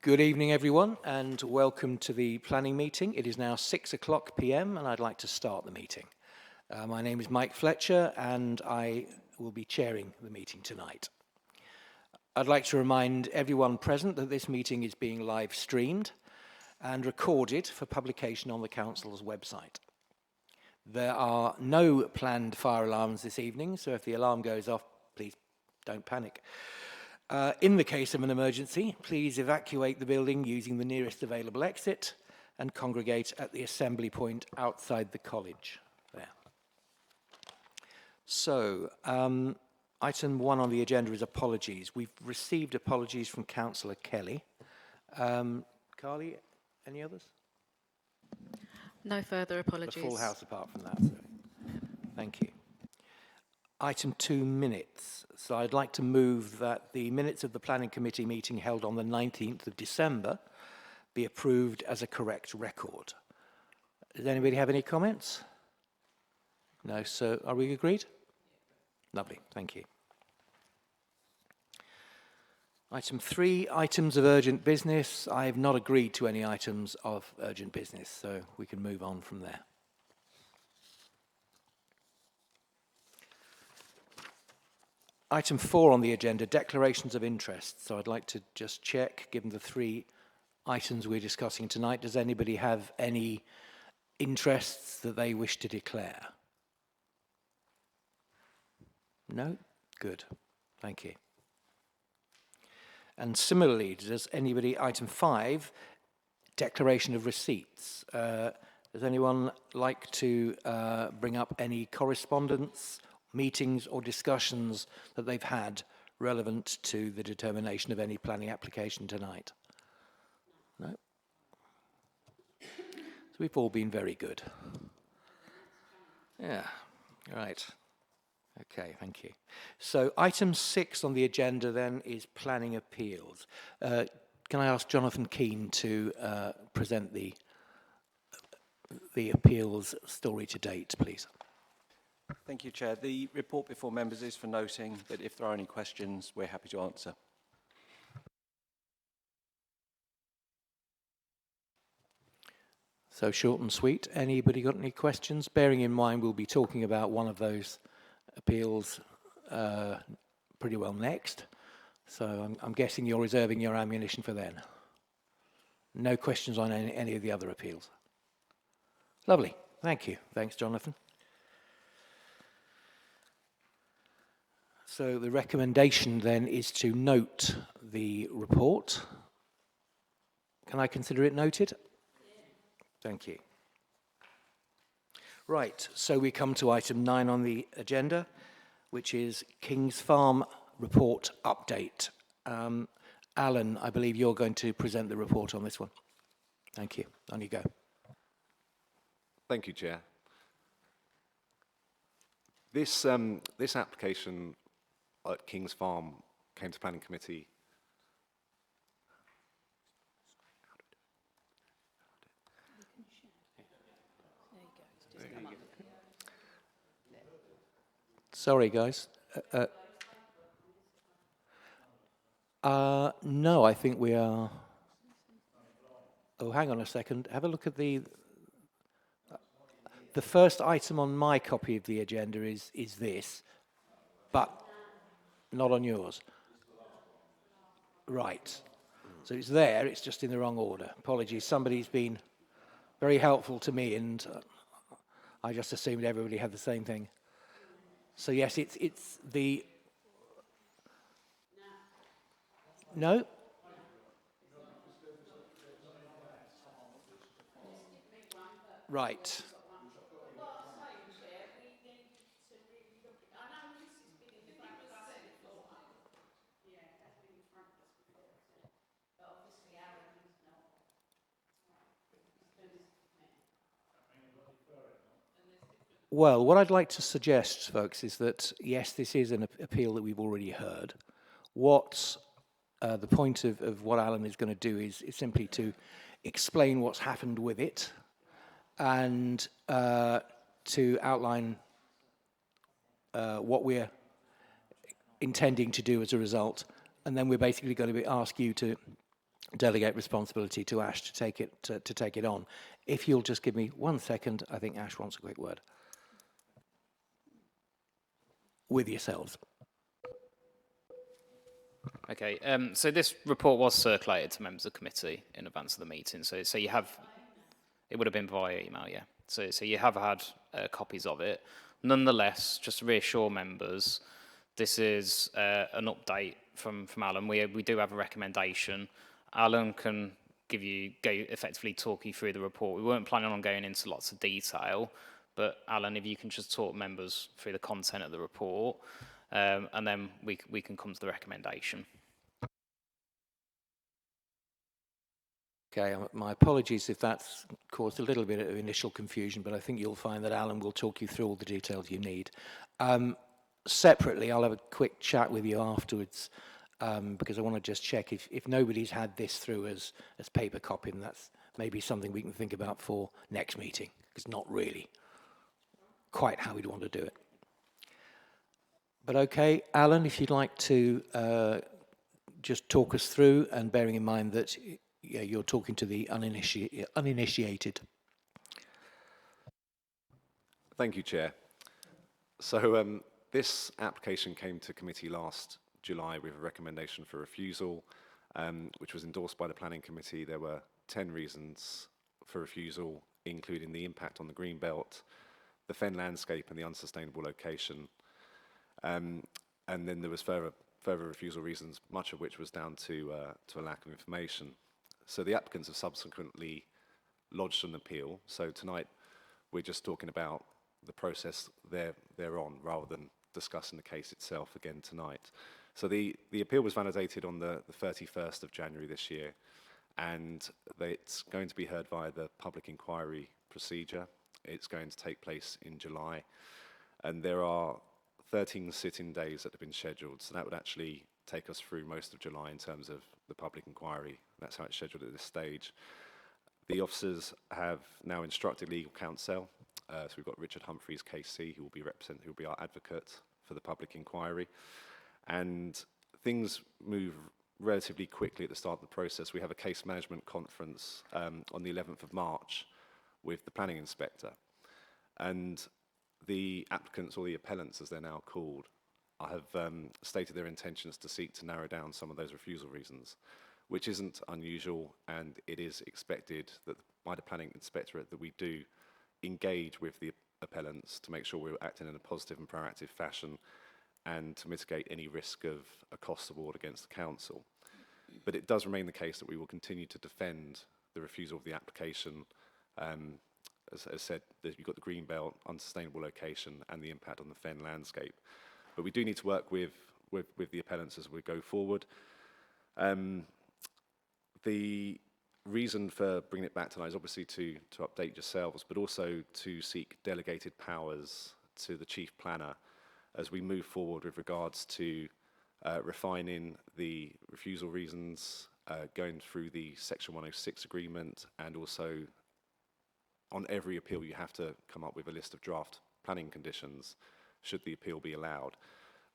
Good evening, everyone, and welcome to the planning meeting. It is now 6:00 p.m. and I'd like to start the meeting. My name is Mike Fletcher and I will be chairing the meeting tonight. I'd like to remind everyone present that this meeting is being live streamed and recorded for publication on the Council's website. There are no planned fire alarms this evening, so if the alarm goes off, please don't panic. In the case of an emergency, please evacuate the building using the nearest available exit and congregate at the assembly point outside the college there. So, item 1 on the agenda is apologies. We've received apologies from Councillor Kelly. Carly, any others? No further apologies. The full house apart from that. So. Thank you. Item 2, minutes. So I'd like to move that the minutes of the Planning Committee meeting held on the 19th of December be approved as a correct record. Does anybody have any comments? No, so are we agreed? Lovely, thank you. Item 3, items of urgent business. I have not agreed to any items of urgent business, so we can move on from there. Item 4 on the agenda, declarations of interest. So I'd like to just check, given the 3 items we're discussing tonight, does anybody have any interests that they wish to declare? No? Good. Thank you. And similarly, does anybody, item 5, declaration of receipts. Does anyone like to bring up any correspondence, meetings or discussions that they've had relevant to the determination of any planning application tonight? No? So we've all been very good. Yeah, right. Okay, thank you. So item 6 on the agenda then is planning appeals. Can I ask Jonathan Keane to present the appeals story to date, please? Thank you, Chair. The report before members is for noting, but if there are any questions, we're happy to answer. So short and sweet. Anybody got any questions? Bearing in mind we'll be talking about one of those appeals pretty well next. So I'm guessing you're reserving your ammunition for then. No questions on any of the other appeals. Lovely. Thank you. Thanks, Jonathan. So the recommendation then is to note the report. Can I consider it noted? Thank you. Right, so we come to item 9 on the agenda, which is King's Farm report update. Alan, I believe you're going to present the report on this one. Thank you. On you go. Thank you, Chair. This application at King's Farm came to Planning Committee Sorry, guys. No, I think we are. Oh, hang on a second. Have a look at the first item on my copy of the agenda is this, but not on yours. Right. So it's there, it's just in the wrong order. Apologies, somebody's been very helpful to me and I just assumed everybody had the same thing. So yes, it's the... No? Right. Well, what I'd like to suggest, folks, is that, yes, this is an appeal that we've already heard. What the point of what Alan is going to do is simply to explain what's happened with it and to outline what we're intending to do as a result. And then we're basically going to ask you to delegate responsibility to Ash to take it on. If you'll just give me 1 second, I think Ash wants a quick word with yourselves. Okay, so this report was circulated to members of the committee in advance of the meeting. So you have, it would have been via email, yeah. So you have had copies of it. Nonetheless, just to reassure members, this is an update from Alan. We do have a recommendation. Alan can effectively talk you through the report. We weren't planning on going into lots of detail, but Alan, if you can just talk members through the content of the report, and then we can come to the recommendation. Okay, my apologies if that's caused a little bit of initial confusion, but I think you'll find that Alan will talk you through all the details you need. Separately, I'll have a quick chat with you afterwards, because I want to just check if nobody's had this through as paper copy, and that's maybe something we can think about for next meeting. It's not really quite how we'd want to do it. But okay, Alan, if you'd like to just talk us through, and bearing in mind that you're talking to the uninitiated. Thank you, Chair. So this application came to committee last July with a recommendation for refusal, which was endorsed by the Planning Committee. There were 10 reasons for refusal, including the impact on the green belt, the fen landscape and the unsustainable location. And then there was further refusal reasons, much of which was down to a lack of information. So the applicants have subsequently lodged an appeal. So tonight we're just talking about the process they're on, rather than discussing the case itself again tonight. So the appeal was validated on the 31st of January this year, and it's going to be heard via the public inquiry procedure. It's going to take place in July, and there are 13 sitting days that have been scheduled, so that would actually take us through most of July in terms of the public inquiry. That's how it's scheduled at this stage. The officers have now instructed legal counsel. So we've got Richard Humphreys, KC, who will be our advocate for the public inquiry. And things move relatively quickly at the start of the process. We have a case management conference on the 11th of March with the planning inspector. And the applicants, or the appellants as they're now called, have stated their intentions to seek to narrow down some of those refusal reasons, which isn't unusual, and it is expected that by the planning inspectorate that we do engage with the appellants to make sure we're acting in a positive and proactive fashion and to mitigate any risk of a cost award against the council. But it does remain the case that we will continue to defend the refusal of the application. As said, you've got the green belt, unsustainable location, and the impact on the fen landscape. But we do need to work with the appellants as we go forward. The reason for bringing it back tonight is obviously to update yourselves, but also to seek delegated powers to the chief planner as we move forward with regards to refining the refusal reasons, going through the Section 106 agreement, and also on every appeal you have to come up with a list of draft planning conditions should the appeal be allowed.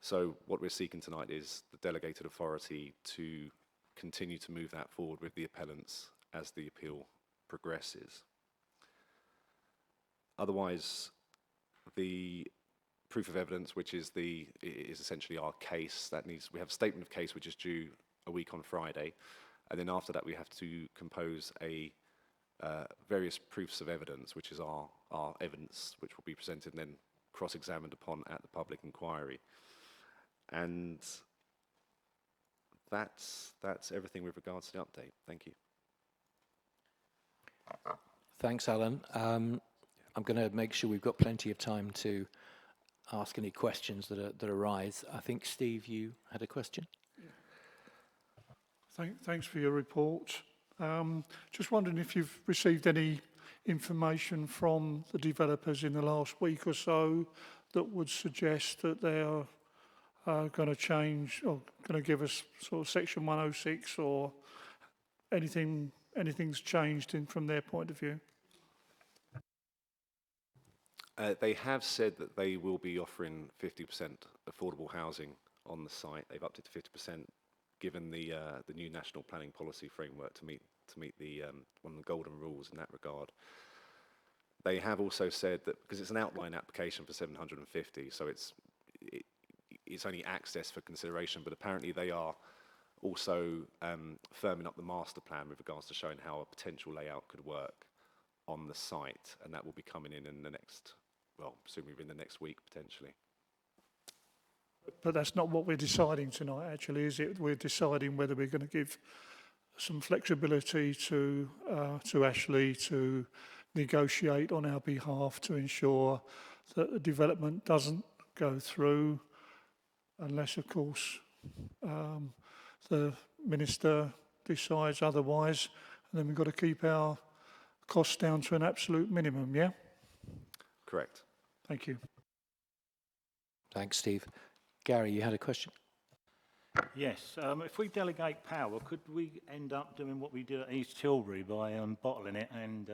So what we're seeking tonight is the delegated authority to continue to move that forward with the appellants as the appeal progresses. Otherwise, the proof of evidence, which is essentially our case, we have a statement of case which is due a week on Friday, and then after that we have to compose various proofs of evidence, which is our evidence, which will be presented and then cross-examined upon at the public inquiry. And that's everything with regards to the update. Thank you. Thanks, Alan. I'm going to make sure we've got plenty of time to ask any questions that arise. I think, Steve, you had a question? Thanks for your report. Just wondering if you've received any information from the developers in the last week or so that would suggest that they are going to change or going to give us sort of Section 106, or anything's changed from their point of view? They have said that they will be offering 50% affordable housing on the site. They've upped it to 50%. given the new national planning policy framework to meet the one of the golden rules in that regard. They have also said that because it's an outline application for 750, so it's only access for consideration, but apparently they are also firming up the master plan with regards to showing how a potential layout could work on the site, and that will be coming in the next, well, presumably within the next week potentially. But that's not what we're deciding tonight, actually, is it? We're deciding whether we're going to give some flexibility to Ashley to negotiate on our behalf to ensure that the development doesn't go through, unless, of course, the minister decides otherwise, and then we've got to keep our costs down to an absolute minimum, yeah? Correct. Thank you. Thanks, Steve. Gary, you had a question? Yes, if we delegate power, could we end up doing what we did at East Tilbury by bottling it and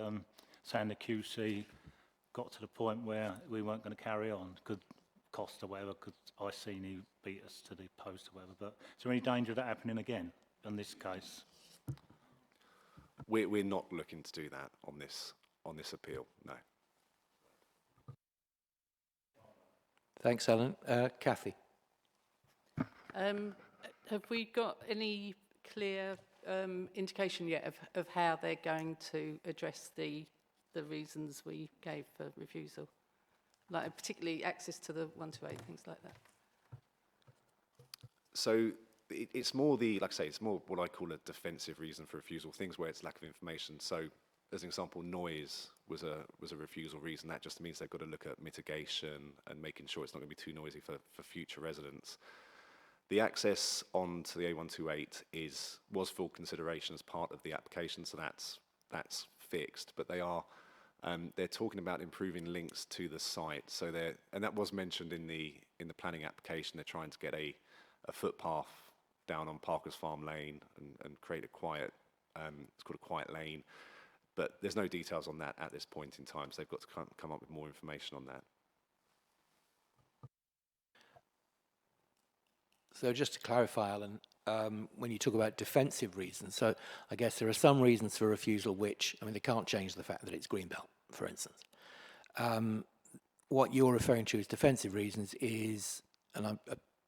saying the QC got to the point where we weren't going to carry on? Could cost or whatever, could Iceni beat us to the post or whatever, but is there any danger of that happening again in this case? We're not looking to do that on this appeal, no. Thanks, Alan. Kathy? Have we got any clear indication yet of how they're going to address the reasons we gave for refusal? Like particularly access to the 128, things like that. So it's more like I say, it's more what I call a defensive reason for refusal, things where it's lack of information. So as an example, noise was a refusal reason. That just means they've got to look at mitigation and making sure it's not going to be too noisy for future residents. The access onto the A128 was full consideration as part of the application, so that's fixed. But they're talking about improving links to the site. So and that was mentioned in the planning application. They're trying to get a footpath down on Parker's Farm Lane and create a quiet, it's called a quiet lane. But there's no details on that at this point in time, so they've got to come up with more information on that. So just to clarify, Alan, when you talk about defensive reasons, so I guess there are some reasons for refusal which, I mean, they can't change the fact that it's Greenbelt, for instance. What you're referring to as defensive reasons is, and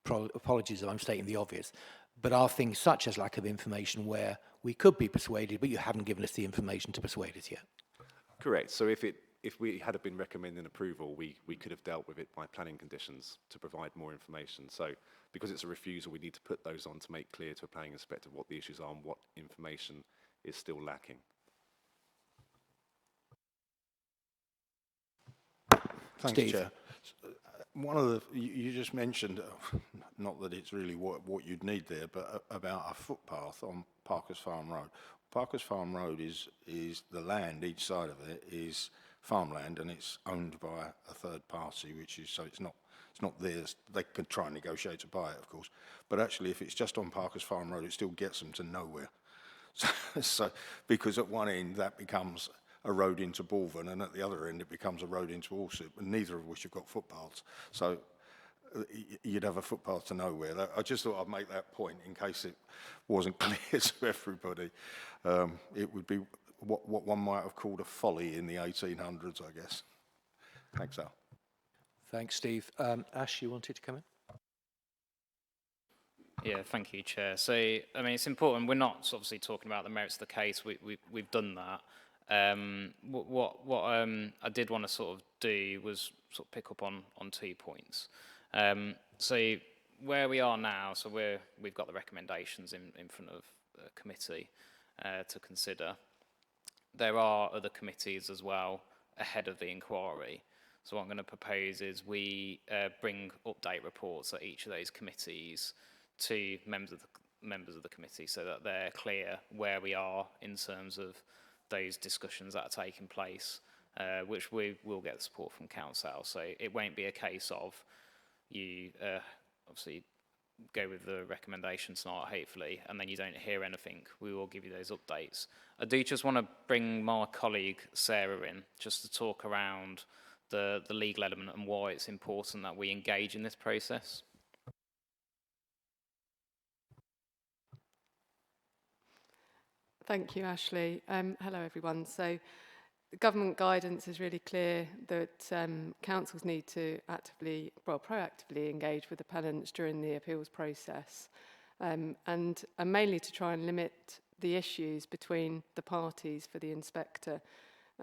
apologies if I'm stating the obvious, but are things such as lack of information where we could be persuaded, but you haven't given us the information to persuade us yet? Correct. So if we had been recommending approval, we could have dealt with it by planning conditions to provide more information. So because it's a refusal, we need to put those on to make clear to a planning inspector what the issues are and what information is still lacking. Thanks, Steve. Chair. One of the, you just mentioned, not that it's really what you'd need there, but about a footpath on Parker's Farm Road. Parker's Farm Road is the land, each side of it is farmland, and it's owned by a third party, which is, so it's not theirs. They could try and negotiate to buy it, of course. But actually, if it's just on Parker's Farm Road, it still gets them to nowhere. So because at one end, that becomes a road into Balvin, and at the other end, it becomes a road into Allsip, and neither of which have got footpaths. So you'd have a footpath to nowhere. I just thought I'd make that point in case it wasn't clear to everybody. It would be what one might have called a folly in the 1800s, I guess. Thanks, Al. Thanks, Steve. Ash, you wanted to come in? Yeah, thank you, Chair. So, I mean, it's important. We're not obviously talking about the merits of the case. We've done that. What I did want to sort of do was sort of pick up on 2 points. So where we are now, so we've got the recommendations in front of the committee to consider. There are other committees as well ahead of the inquiry. So what I'm going to propose is we bring update reports at each of those committees to members of the committee so that they're clear where we are in terms of those discussions that are taking place, which we will get the support from Council. So it won't be a case of you obviously go with the recommendation tonight, hopefully, and then you don't hear anything. We will give you those updates. I do just want to bring my colleague Sarah in just to talk around the legal element and why it's important that we engage in this process. Thank you, Ashley. Hello, everyone. So the government guidance is really clear that councils need to proactively engage with appellants during the appeals process, and mainly to try and limit the issues between the parties for the inspector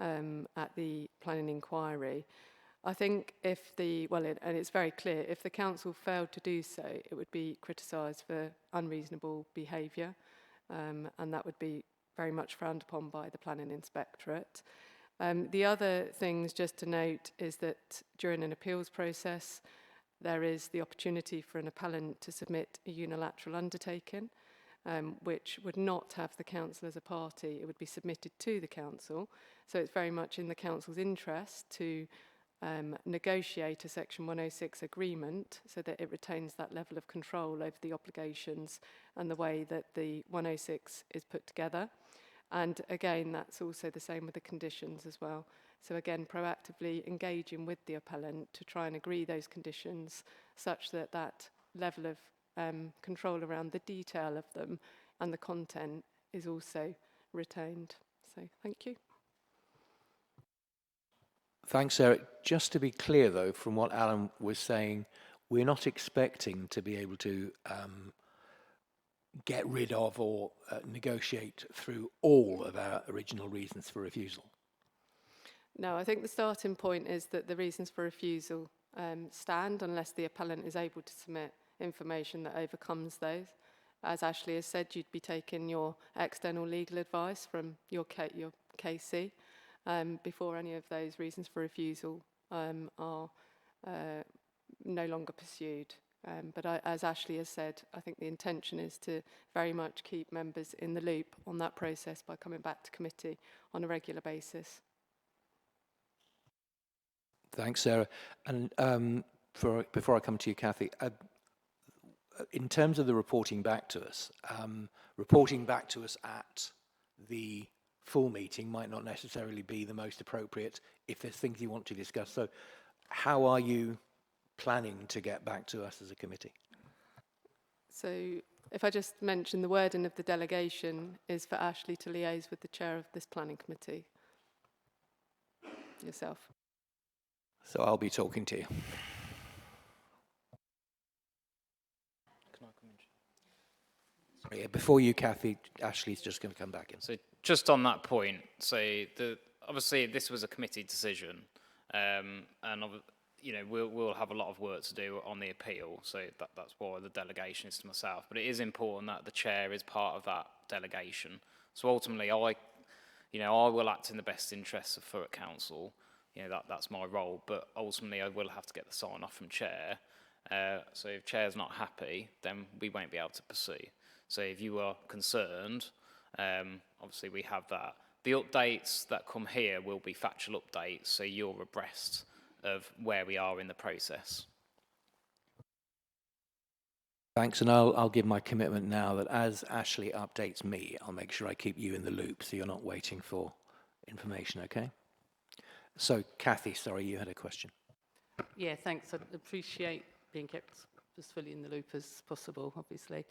at the planning inquiry. I think and it's very clear, if the council failed to do so, it would be criticised for unreasonable behaviour, and that would be very much frowned upon by the planning inspectorate. The other things just to note is that during an appeals process, there is the opportunity for an appellant to submit a unilateral undertaking, which would not have the council as a party. It would be submitted to the council. So it's very much in the council's interest to negotiate a Section 106 agreement so that it retains that level of control over the obligations and the way that the 106 is put together. And again, that's also the same with the conditions as well. So again, proactively engaging with the appellant to try and agree those conditions such that that level of control around the detail of them and the content is also retained. So thank you. Thanks, Eric. Just to be clear, though, from what Alan was saying, we're not expecting to be able to get rid of or negotiate through all of our original reasons for refusal. No, I think the starting point is that the reasons for refusal stand unless the appellant is able to submit information that overcomes those. As Ashley has said, you'd be taking your external legal advice from your KC before any of those reasons for refusal are no longer pursued. But as Ashley has said, I think the intention is to very much keep members in the loop on that process by coming back to committee on a regular basis. Thanks, Sarah. And before I come to you, Kathy, in terms of the reporting back to us at the full meeting might not necessarily be the most appropriate if there's things you want to discuss. So how are you planning to get back to us as a committee? So if I just mention, the wording of the delegation is for Ashley to liaise with the chair of this planning committee, yourself. So I'll be talking to you. Sorry, before you, Kathy, Ashley's just going to come back in. So just on that point, so obviously this was a committee decision, and we'll have a lot of work to do on the appeal. So that's why the delegation is to myself. But it is important that the chair is part of that delegation. So ultimately, I will act in the best interests of Thurrock Council. That's my role. But ultimately, I will have to get the sign off from chair. So if chair's not happy, then we won't be able to pursue. So if you are concerned, obviously we have that. The updates that come here will be factual updates, so you're abreast of where we are in the process. Thanks, and I'll give my commitment now that as Ashley updates me, I'll make sure I keep you in the loop so you're not waiting for information, okay? So, Kathy, sorry, you had a question. Yeah, thanks. I appreciate being kept as fully in the loop as possible, obviously.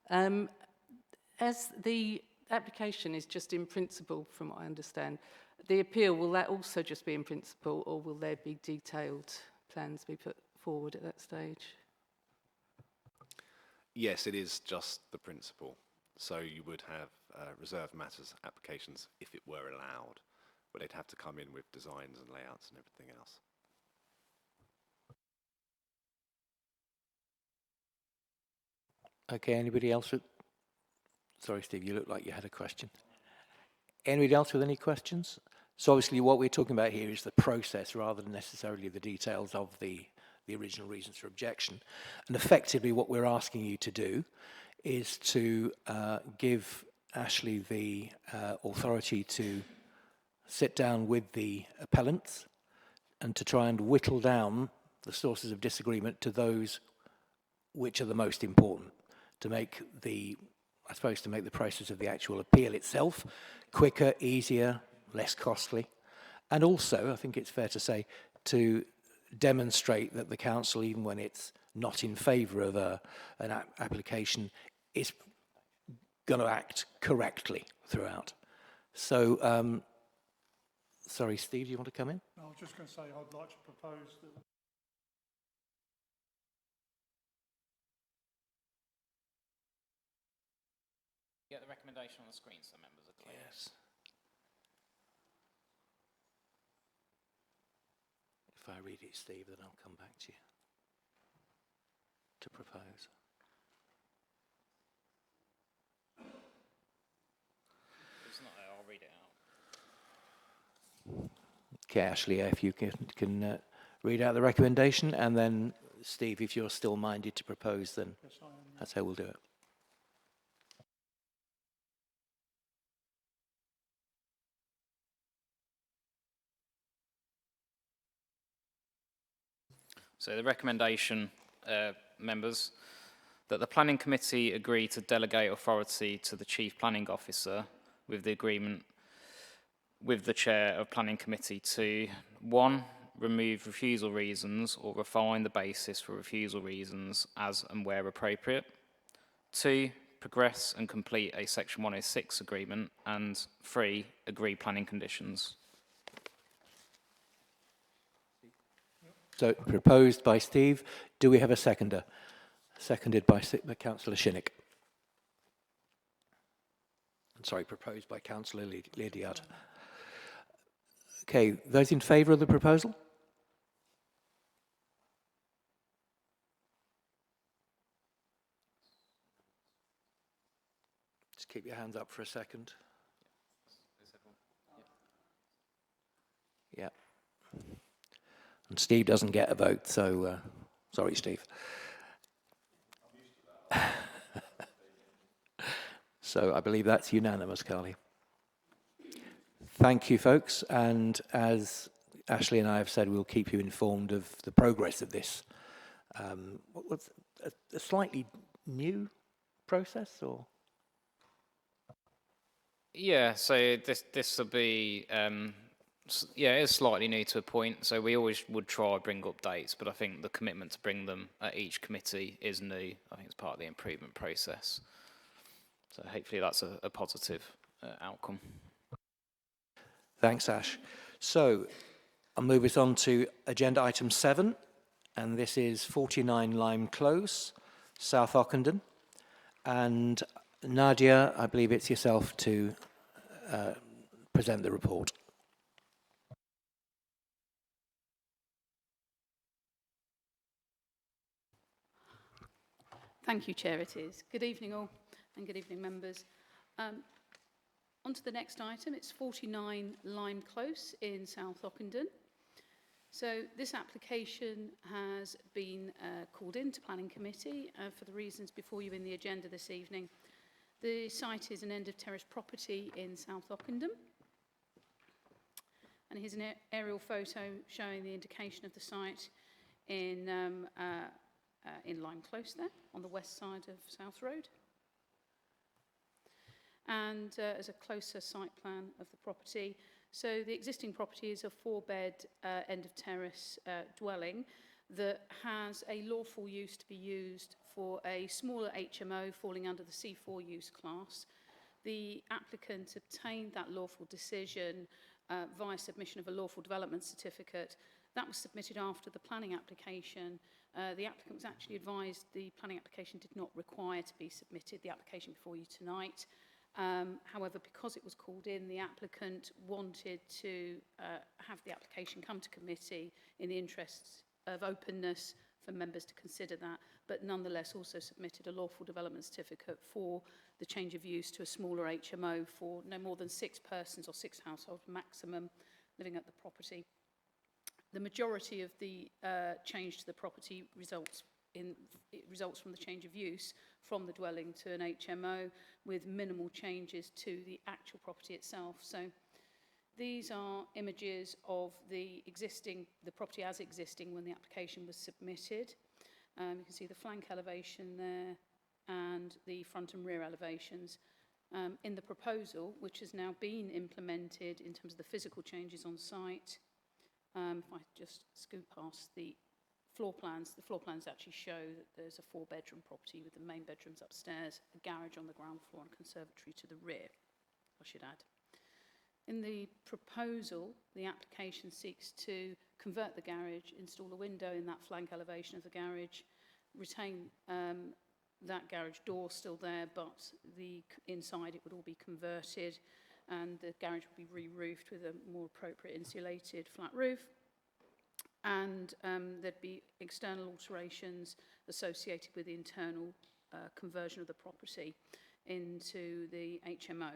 As the application is just in principle, from what I understand, the appeal, will that also just be in principle, or will there be detailed plans be put forward at that stage? Yes, it is just the principle. So you would have reserved matters applications if it were allowed, but they'd have to come in with designs and layouts and everything else. Okay, anybody else with... Sorry, Steve, you look like you had a question. Anybody else with any questions? So obviously what we're talking about here is the process rather than necessarily the details of the original reasons for objection. And effectively what we're asking you to do is to give Ashley the authority to sit down with the appellants and to try and whittle down the sources of disagreement to those which are the most important, to make the process of the actual appeal itself quicker, easier, less costly. And also, I think it's fair to say, to demonstrate that the council, even when it's not in favour of an application, is going to act correctly throughout. So, sorry, Steve, do you want to come in? No, I was just going to say I'd like to propose that Get the recommendation on the screen so members are clear. Yes. If I read it, Steve, then I'll come back to you to propose. It's not there, I'll read it out. Okay, Ashley, if you can read out the recommendation, and then Steve, if you're still minded to propose, then yes, I am. that's how we'll do it. So the recommendation, members, that the Planning Committee agree to delegate authority to the Chief Planning Officer with the agreement with the Chair of Planning Committee to 1. Remove refusal reasons or refine the basis for refusal reasons as and where appropriate. 2. Progress and complete a Section 106 agreement. And 3. Agree planning conditions. So proposed by Steve. Do we have a seconder? Seconded by Councillor Shinnick. Sorry, proposed by Councillor Lydiard. Okay, those in favour of the proposal? Just keep your hands up for a second. Yeah. And Steve doesn't get a vote, so sorry, Steve. So I believe that's unanimous, Carly. Thank you, folks. And as Ashley and I have said, we'll keep you informed of the progress of this. What was a slightly new process, or? Yeah, so this will be, yeah, it's slightly new to a point. So we always would try to bring updates, but I think the commitment to bring them at each committee is new. I think it's part of the improvement process. So hopefully that's a positive outcome. Thanks, Ash. So I'll move us on to agenda item 7, and this is 49 Lime Close, South Ockenden. And Nadia, I believe it's yourself to present the report. Thank you, Chair, it is. Good evening all, and good evening members. On to the next item, it's 49 Lime Close in South Ockenden. So this application has been called into Planning Committee for the reasons before you in the agenda this evening. The site is an end of terrace property in South Ockenden. And here's an aerial photo showing the indication of the site in Lime Close there, on the west side of South Road. And as a closer site plan of the property. So the existing property is a 4-bed end of terrace dwelling that has a lawful use to be used for a smaller HMO falling under the C4 use class. The applicant obtained that lawful decision via submission of a lawful development certificate. That was submitted after the planning application. The applicant was actually advised the planning application did not require to be submitted, the application before you tonight. However, because it was called in, the applicant wanted to have the application come to committee in the interests of openness for members to consider that, but nonetheless also submitted a lawful development certificate for the change of use to a smaller HMO for no more than 6 persons or 6 households maximum living at the property. The majority of the change to the property results from the change of use from the dwelling to an HMO with minimal changes to the actual property itself. So these are images of the property as existing when the application was submitted. You can see the flank elevation there and the front and rear elevations. In the proposal, which has now been implemented in terms of the physical changes on site, if I just scoot past the floor plans. The floor plans actually show that there's a 4-bedroom property with the main bedrooms upstairs, a garage on the ground floor and a conservatory to the rear, I should add. In the proposal, the application seeks to convert the garage, install a window in that flank elevation of the garage, retain that garage door still there, but the inside it would all be converted, and the garage would be re-roofed with a more appropriate insulated flat roof. And there'd be external alterations associated with the internal conversion of the property into the HMO.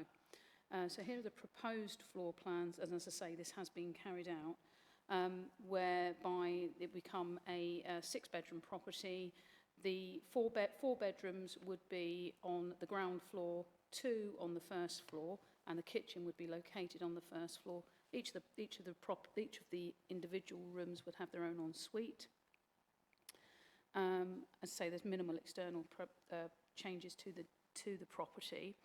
So here are the proposed floor plans, and as I say, this has been carried out, whereby it become a 6-bedroom property. The four bedrooms would be on the ground floor, 2 on the first floor, and the kitchen would be located on the first floor. Each of the individual rooms would have their own ensuite. As I say, there's minimal external changes to the property.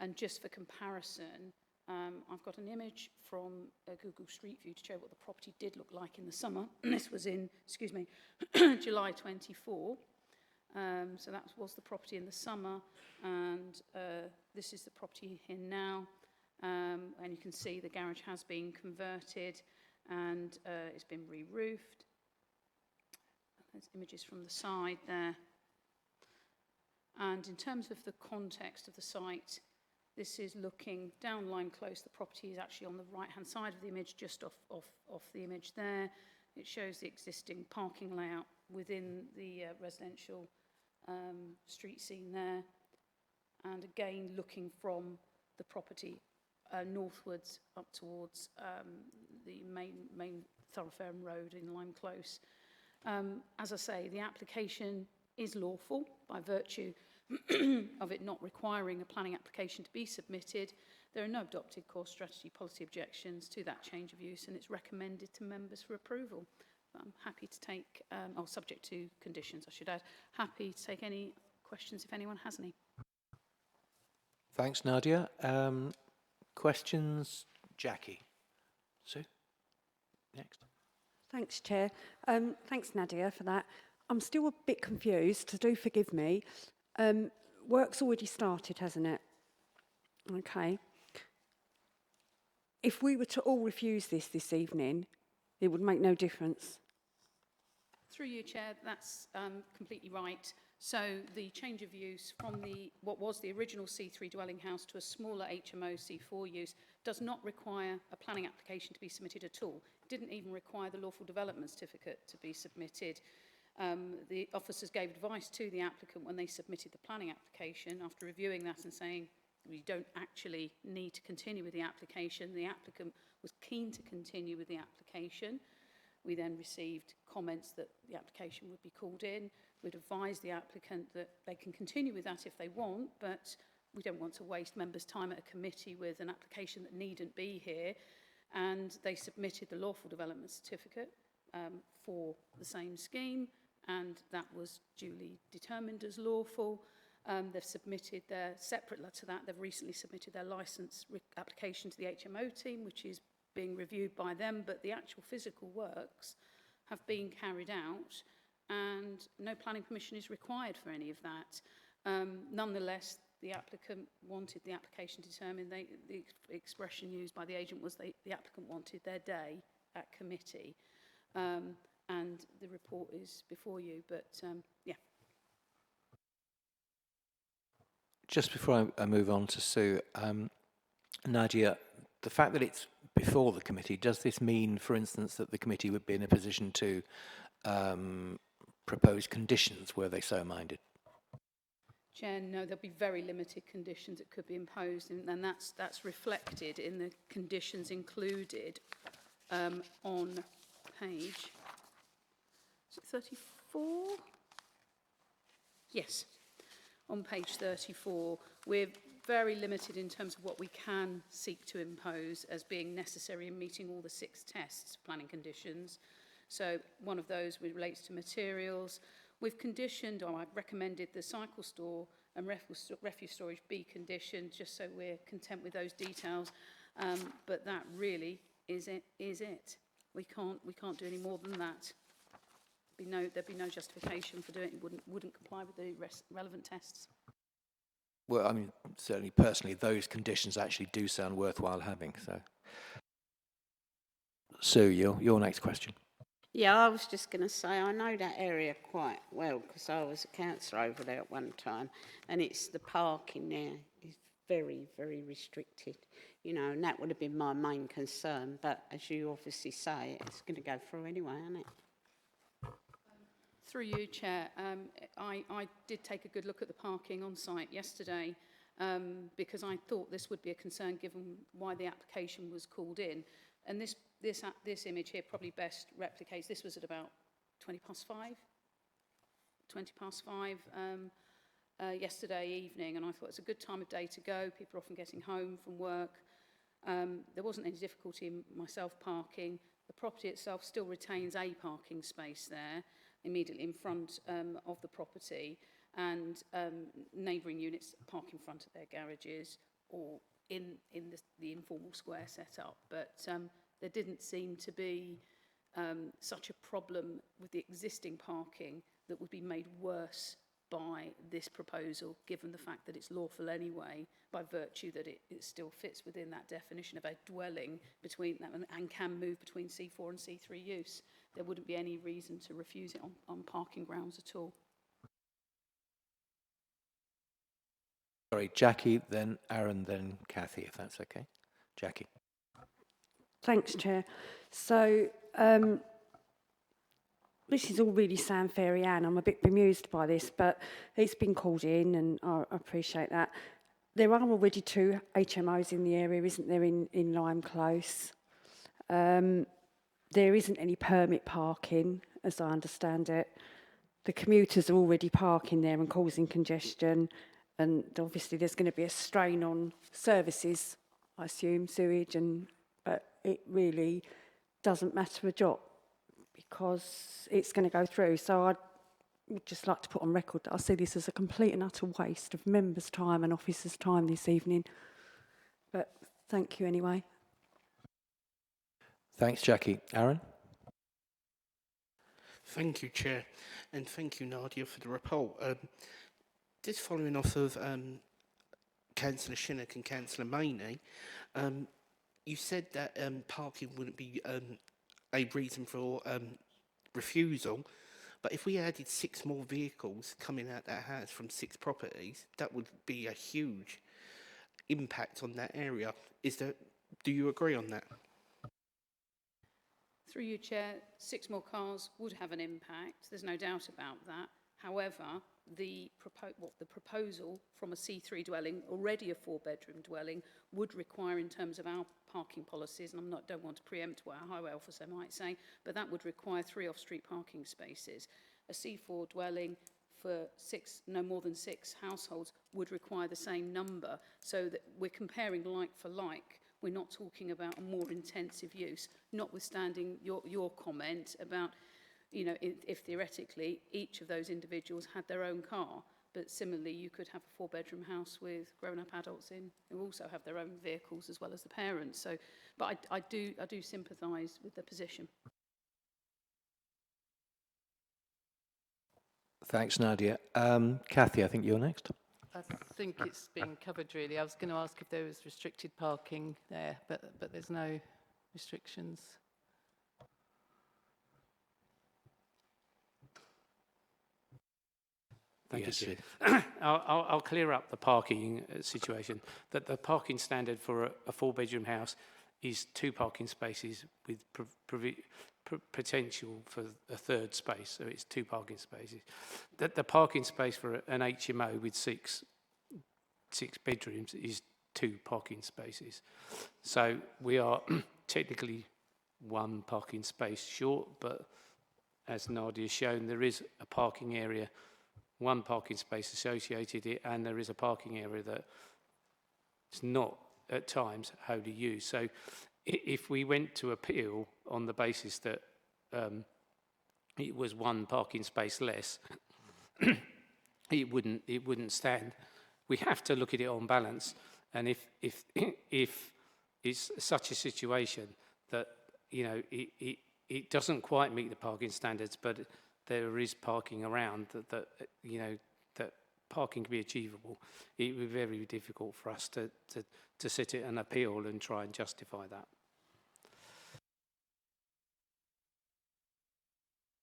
And just for comparison, I've got an image from Google Street View to show what the property did look like in the summer. This was in, July 24. So that was the property in the summer, and this is the property here now. And you can see the garage has been converted and it's been re-roofed. There's images from the side there. And in terms of the context of the site, this is looking down line close. The property is actually on the right-hand side of the image, just off the image there. It shows the existing parking layout within the residential street scene there. And again, looking from the property northwards up towards the main thoroughfare and road in Lime Close. As I say, the application is lawful by virtue of it not requiring a planning application to be submitted. There are no adopted core strategy policy objections to that change of use, and it's recommended to members for approval. But I'm happy to take, subject to conditions, I should add, happy to take any questions if anyone has any. Thanks, Nadia. Questions? Jackie. Sue? Next. Thanks, Chair. Thanks, Nadia, for that. I'm still a bit confused, so do forgive me. Work's already started, hasn't it? Okay. If we were to all refuse this evening, it would make no difference. Through you, Chair, that's completely right. So the change of use from what was the original C3 dwelling house to a smaller HMO C4 use does not require a planning application to be submitted at all. It didn't even require the lawful development certificate to be submitted. The officers gave advice to the applicant when they submitted the planning application after reviewing that and saying, we don't actually need to continue with the application. The applicant was keen to continue with the application. We then received comments that the application would be called in. We'd advise the applicant that they can continue with that if they want, but we don't want to waste members' time at a committee with an application that needn't be here. And they submitted the lawful development certificate for the same scheme, and that was duly determined as lawful. They've submitted separate to that, they've recently submitted their licence application to the HMO team, which is being reviewed by them, but the actual physical works have been carried out and no planning permission is required for any of that. Nonetheless, the applicant wanted the application determined. The expression used by the agent was the applicant wanted their day at committee. And the report is before you, but yeah. Just before I move on to Sue, Nadia, the fact that it's before the committee, does this mean, for instance, that the committee would be in a position to propose conditions were they so minded? Chair, no, there'll be very limited conditions that could be imposed, and that's reflected in the conditions included on page 34? Yes, on page 34. We're very limited in terms of what we can seek to impose as being necessary in meeting all the 6 tests, planning conditions. So one of those relates to materials. We've conditioned, or I've recommended the cycle store and refuse storage be conditioned, just so we're content with those details. But that really is it. We can't do any more than that. there'd be no justification for doing it. It wouldn't comply with the relevant tests. Well, I mean, certainly personally, those conditions actually do sound worthwhile having. So, Sue, your next question. Yeah, I was just going to say, I know that area quite well because I was a councillor over there at one time, and it's the parking there is very, very restricted, you know, and that would have been my main concern. But as you obviously say, it's going to go through anyway, isn't it? Through you, Chair, I did take a good look at the parking on site yesterday because I thought this would be a concern given why the application was called in. And this image here probably best replicates, this was at about 20 past 5 yesterday evening, and I thought it's a good time of day to go. People are often getting home from work. There wasn't any difficulty in myself parking. The property itself still retains a parking space there, immediately in front of the property, and neighbouring units park in front of their garages or in the informal square setup. But there didn't seem to be such a problem with the existing parking that would be made worse by this proposal, given the fact that it's lawful anyway, by virtue that it still fits within that definition of a dwelling between and can move between C4 and C3 use. There wouldn't be any reason to refuse it on parking grounds at all. Sorry, Jackie, then Aaron, then Kathy, if that's okay. Jackie. Thanks, Chair. So, this is all really sound fairy, Anne. I'm a bit bemused by this, but it's been called in, and I appreciate that. There are already 2 HMOs in the area, isn't there, in Lime Close? There isn't any permit parking, as I understand it. The commuters are already parking there and causing congestion, and obviously there's going to be a strain on services, I assume, sewage, but it really doesn't matter a jot because it's going to go through. So I'd just like to put on record that I see this as a complete and utter waste of members' time and officers' time this evening. But thank you anyway. Thanks, Jackie. Aaron? Thank you, Chair, and thank you, Nadia, for the report. Just following off of Councillor Shinnock and Councillor Maney, you said that parking wouldn't be a reason for refusal, but if we added 6 more vehicles coming out that house from 6 properties, that would be a huge impact on that area. Do you agree on that? Through you, Chair, 6 more cars would have an impact. There's no doubt about that. However, the proposal from a C3 dwelling, already a 4-bedroom dwelling, would require, in terms of our parking policies, and don't want to preempt what our highway officer might say, but that would require 3 off-street parking spaces. A C4 dwelling for no more than 6 households would require the same number, so that we're comparing like for like. We're not talking about a more intensive use, notwithstanding your comment about, you know, if theoretically each of those individuals had their own car, but similarly you could have a 4-bedroom house with grown-up adults in who also have their own vehicles as well as the parents. So, but I do sympathise with the position. Thanks, Nadia. Kathy, I think you're next. I think it's been covered really. I was going to ask if there was restricted parking there, but there's no restrictions. Thank Yes, you, Chair. I'll clear up the parking situation. That the parking standard for a 4-bedroom house is 2 parking spaces with potential for a 3rd space, so it's 2 parking spaces. That the parking space for an HMO with 6 bedrooms is 2 parking spaces. So we are technically 1 parking space short, but as Nadia's shown, there is a parking area, 1 parking space associated it, and there is a parking area that is not at times wholly used. So if we went to appeal on the basis that it was 1 parking space less, it wouldn't stand. We have to look at it on balance, and if it's such a situation that, you know, it doesn't quite meet the parking standards, but there is parking around, that you know, that parking can be achievable, it would be very difficult for us to sit it an appeal and try and justify that.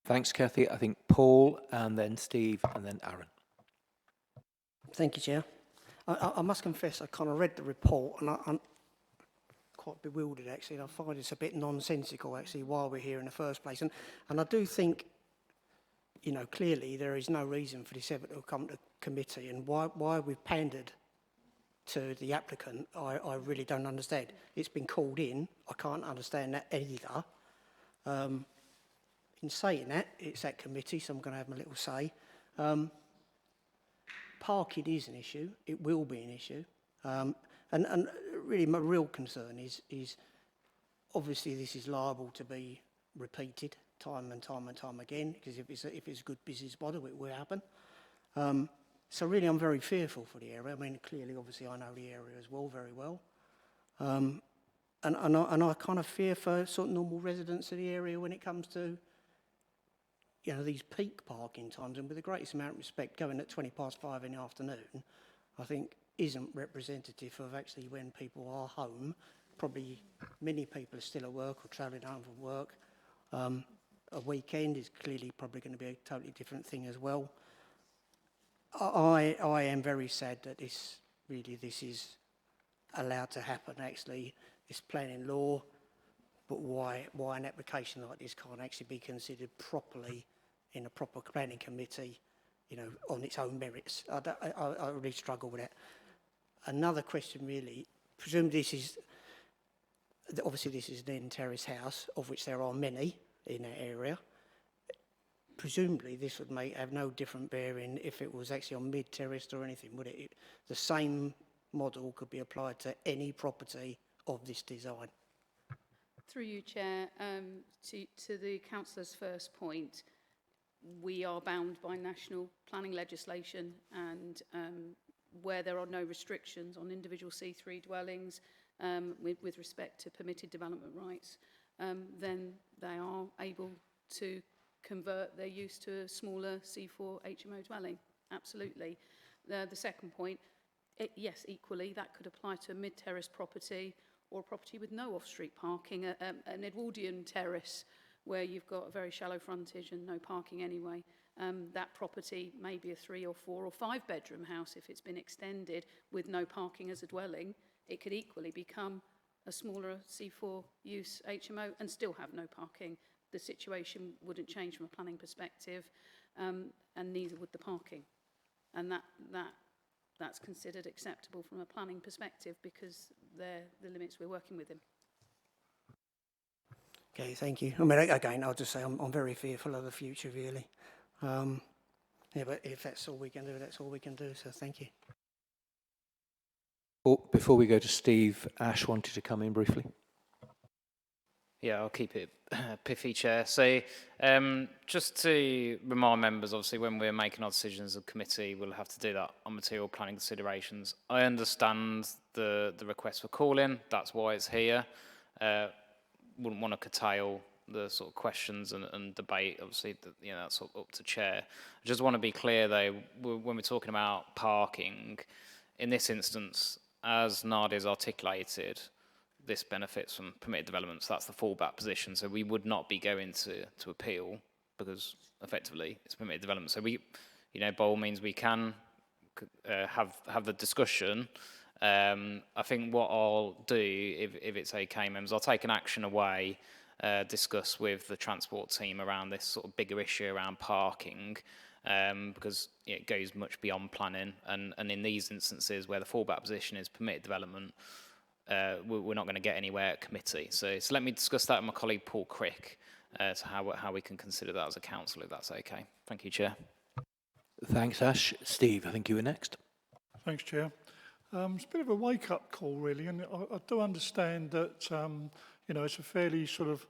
Thanks, Kathy. I think Paul, and then Steve, and then Aaron. Thank you, Chair. I must confess, I kind of read the report and I'm quite bewildered, actually. And I find it's a bit nonsensical, actually, why we're here in the first place. And I do think, you know, clearly there is no reason for this ever to come to committee, and why we've pandered to the applicant, I really don't understand. It's been called in. I can't understand that either. In saying that, it's at committee, so I'm going to have my little say. Parking is an issue. It will be an issue. And really my real concern is obviously this is liable to be repeated time and time and time again, because if it's a good business model, it will happen. So really I'm very fearful for the area. I mean, clearly, obviously I know the area as well, very well. And I kind of fear for sort of normal residents of the area when it comes to, you know, these peak parking times. And with the greatest amount of respect, going at 5:20 in the afternoon, I think isn't representative of actually when people are home. Probably many people are still at work or travelling home from work. A weekend is clearly probably going to be a totally different thing as well. I am very sad that this is allowed to happen, actually. It's planning law, but why an application like this can't actually be considered properly in a proper planning committee, you know, on its own merits? I really struggle with that. Another question, really, presumably obviously this is an end terrace house, of which there are many in that area. Presumably this would have no different bearing if it was actually on mid-terraced or anything, would it? The same model could be applied to any property of this design. Through you, Chair, to the councillor's first point, we are bound by national planning legislation, and where there are no restrictions on individual C3 dwellings with respect to permitted development rights, then they are able to convert their use to a smaller C4 HMO dwelling. Absolutely. The second point, yes, equally, that could apply to a mid-terrace property or a property with no off-street parking, an Edwardian terrace where you've got a very shallow frontage and no parking anyway. That property may be a 3 or 4 or 5 bedroom house if it's been extended with no parking as a dwelling. It could equally become a smaller C4 use HMO and still have no parking. The situation wouldn't change from a planning perspective, and neither would the parking. And that's considered acceptable from a planning perspective because they're the limits we're working within. Okay, thank you. I mean, again, I'll just say I'm very fearful of the future, really. Yeah, but if that's all we can do, that's all we can do, so thank you. Before we go to Steve, Ash wanted to come in briefly. Yeah, I'll keep it pithy, Chair. So just to remind members, obviously, when we're making our decisions as a committee, we'll have to do that on material planning considerations. I understand the request for calling. That's why it's here. Wouldn't want to curtail the sort of questions and debate. Obviously, you know, that's sort of up to Chair. I just want to be clear, though, when we're talking about parking, in this instance, as Nadia's articulated, this benefits from permitted development, so that's the fallback position. So we would not be going to appeal because effectively it's permitted development. So we, you know, by all means we can have the discussion. I think what I'll do, if it's okay, members, I'll take an action away, discuss with the transport team around this sort of bigger issue around parking, because it goes much beyond planning, and in these instances where the fallback position is permitted development, we're not going to get anywhere at committee. So let me discuss that with my colleague Paul Crick, to how we can consider that as a council, if that's okay. Thank you, Chair. Thanks, Ash. Steve, I think you were next. Thanks, Chair. It's a bit of a wake-up call, really, and I do understand that, you know, it's a fairly sort of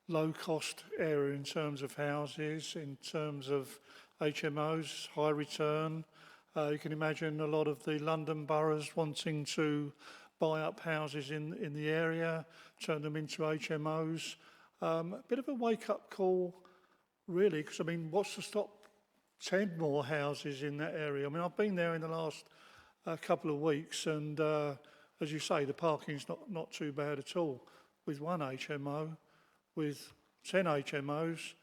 low-cost area in terms of houses, in terms of HMOs, high return. You can imagine a lot of the London boroughs wanting to buy up houses in the area, turn them into HMOs. A bit of a wake-up call really, because I mean, what's to stop 10 more houses in that area? I mean, I've been there in the last couple of weeks, and as you say, the parking's not too bad at all. With one HMO, with 10 HMOs,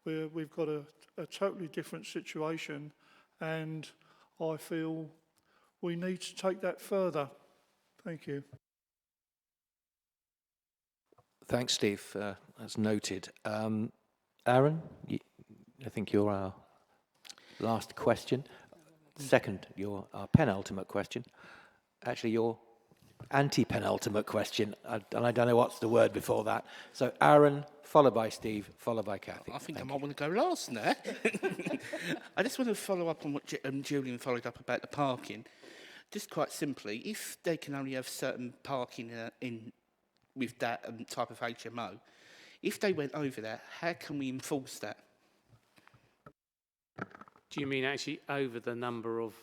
we've got a totally different situation, and I feel we need to take that further. Thank you. Thanks, Steve. That's noted. Aaron, I think you're our last question. Second, our penultimate question. Actually, your anti-penultimate question, and I don't know what's the word before that. So Aaron, followed by Steve, followed by Kathy. I think I might want to go last now. I just want to follow up on what Julian followed up about the parking. Just quite simply, if they can only have certain parking with that type of HMO, if they went over that, how can we enforce that? Do you mean actually over the number of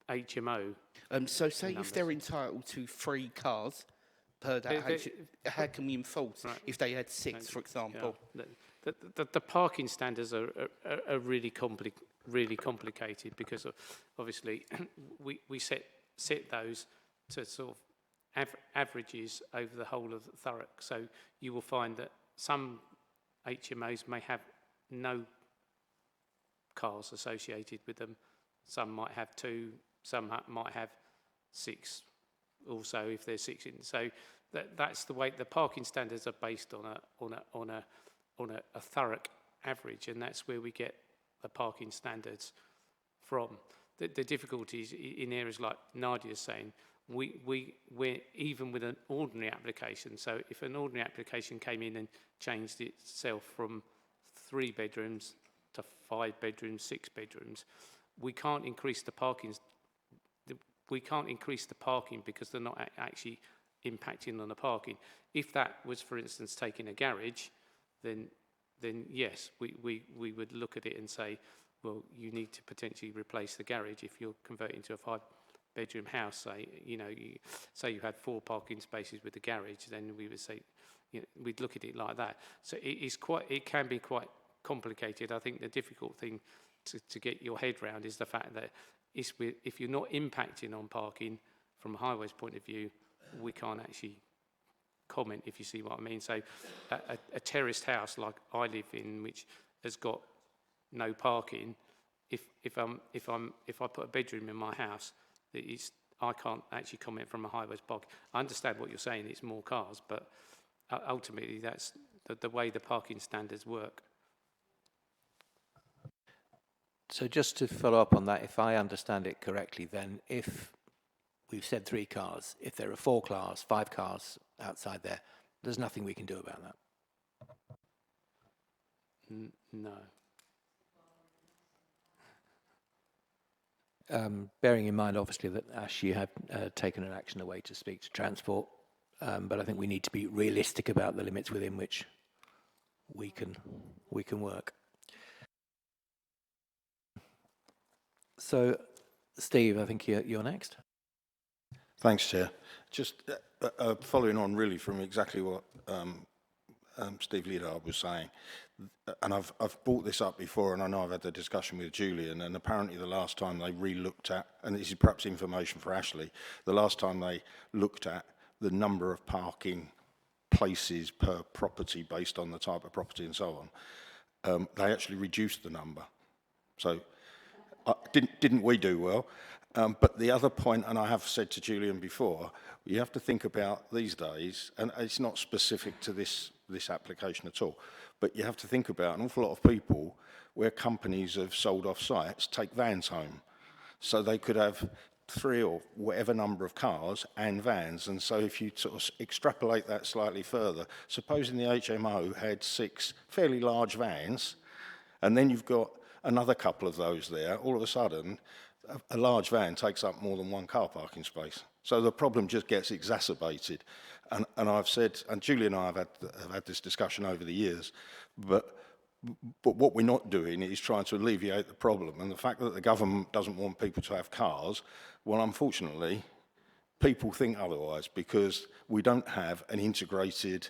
HMO? So say if they're entitled to 3 cars per that, how can we enforce if they had 6, for example? Yeah. The parking standards are really complicated because obviously we set those to sort of averages over the whole of Thurrock. So you will find that some HMOs may have no cars associated with them. Some might have 2. Some might have 6 also if there's 6 in. So that's the way the parking standards are based on a Thurrock average, and that's where we get the parking standards from. The difficulties in areas like Nadia's saying, we're even with an ordinary application. So if an ordinary application came in and changed itself from 3 bedrooms to 5 bedrooms, 6 bedrooms, we can't increase the parking. We can't increase the parking because they're not actually impacting on the parking. If that was, for instance, taking a garage, then yes, we would look at it and say, well, you need to potentially replace the garage if you're converting to a 5-bedroom house. Say, say you had 4 parking spaces with the garage, then we would say, we'd look at it like that. So it can be quite complicated. I think the difficult thing to get your head round is the fact that if you're not impacting on parking from a highways point of view, we can't actually comment, if you see what I mean. So a terraced house like I live in, which has got no parking, if I put a bedroom in my house, I can't actually comment from a highways park. I understand what you're saying, it's more cars, but ultimately that's the way the parking standards work. So just to follow up on that, if I understand it correctly, then if we've said 3 cars, if there are 4 cars, 5 cars outside there, there's nothing we can do about that? No. Bearing in mind, obviously, that Ash, you have taken an action away to speak to transport, but I think we need to be realistic about the limits within which we can work. So, Steve, I think you're next. Thanks, Chair. Just following on really from exactly what Steve Leadard was saying, and I've brought this up before, and I know I've had the discussion with Julian, and apparently the last time they re-looked at, and this is perhaps information for Ashley, the last time they looked at the number of parking places per property based on the type of property and so on, they actually reduced the number. So didn't we do well? But the other point, and I have said to Julian before, you have to think about these days, and it's not specific to this application at all, but you have to think about an awful lot of people where companies have sold off sites take vans home. So they could have 3 or whatever number of cars and vans. And so if you sort of extrapolate that slightly further, supposing the HMO had 6 fairly large vans, and then you've got another couple of those there, all of a sudden, a large van takes up more than 1 car parking space. So the problem just gets exacerbated. And I've said, and Julie and I have had this discussion over the years, but what we're not doing is trying to alleviate the problem. And the fact that the government doesn't want people to have cars, well, unfortunately, people think otherwise because we don't have an integrated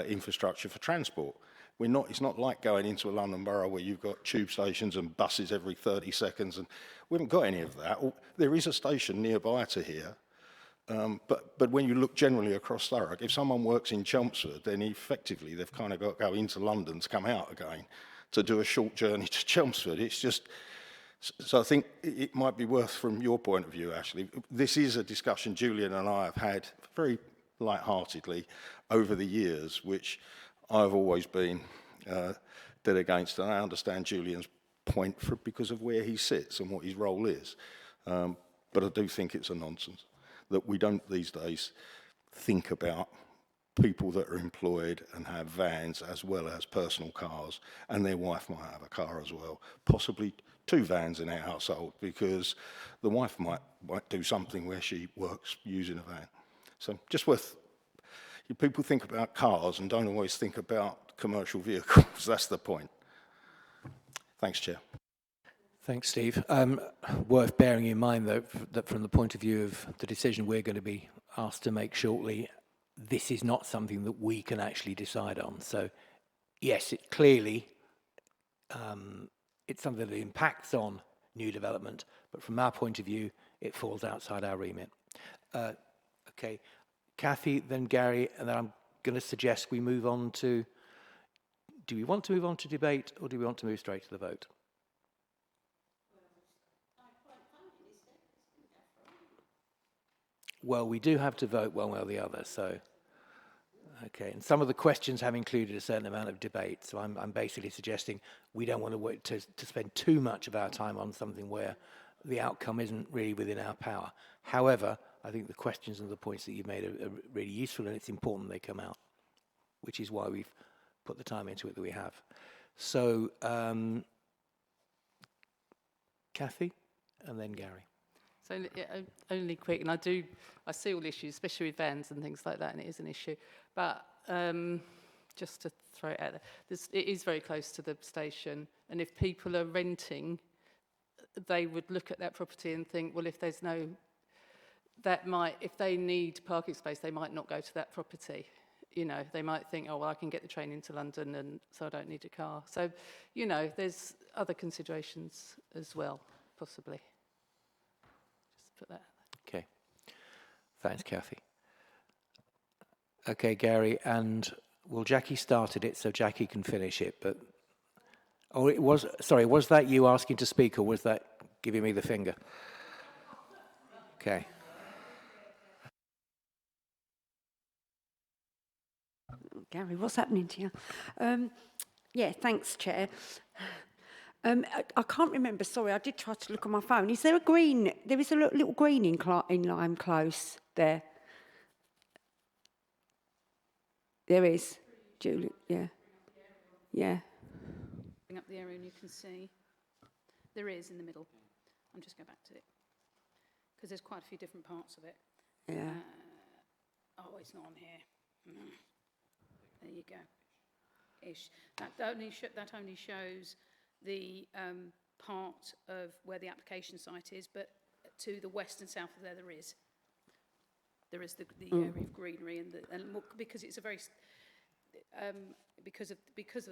infrastructure for transport. It's not like going into a London borough where you've got tube stations and buses every 30 seconds, and we haven't got any of that. There is a station nearby to here, but when you look generally across Thurrock, if someone works in Chelmsford, then effectively they've kind of got to go into London to come out again to do a short journey to Chelmsford. It's just, so I think it might be worth, from your point of view, actually, this is a discussion Julian and I have had very light-heartedly over the years, which I've always been dead against, and I understand Julian's point because of where he sits and what his role is. But I do think it's a nonsense that we don't these days think about people that are employed and have vans as well as personal cars, and their wife might have a car as well, possibly 2 vans in our household, because the wife might do something where she works using a van. So just worth, people think about cars and don't always think about commercial vehicles. That's the point. Thanks, Chair. Thanks, Steve. Worth bearing in mind, though, that from the point of view of the decision we're going to be asked to make shortly, this is not something that we can actually decide on. So, yes, it clearly, it's something that impacts on new development, but from our point of view, it falls outside our remit. Okay, Kathy, then Gary, and then I'm going to suggest we move on to, do we want to move on to debate, or do we want to move straight to the vote? Well, we do have to vote one way or the other, so, okay. And some of the questions have included a certain amount of debate, so I'm basically suggesting we don't want to wait to spend too much of our time on something where the outcome isn't really within our power. However, I think the questions and the points that you've made are really useful, and it's important they come out, which is why we've put the time into it that we have. So, Kathy, and then Gary. So only quick, and I see all the issues, especially with vans and things like that, and it is an issue. But just to throw it out there, it is very close to the station, and if people are renting, they would look at that property and think, well, if there's no, if they need parking space, they might not go to that property. You know, they might think, oh, well, I can get the train into London, and so I don't need a car. So, you know, there's other considerations as well, possibly. Put that. Okay. Thanks, Kathy. Okay, Gary, and well, Jackie started it, so Jackie can finish it, but oh, it was, sorry, was that you asking to speak, or was that giving me the finger? Okay. Gary, what's happening to you? Yeah, thanks, Chair. I can't remember, sorry, I did try to look on my phone. Is there a green, there is a little green in Lime Close there? There is, Julie, yeah. Yeah. Bring up the area and you can see there is in the middle. I'm just going back to it because there's quite a few different parts of it. Yeah. Oh, it's not on here. There you go. Ish. That only shows the part of where the application site is, but to the west and south of there is the area of greenery, and because it's a very because of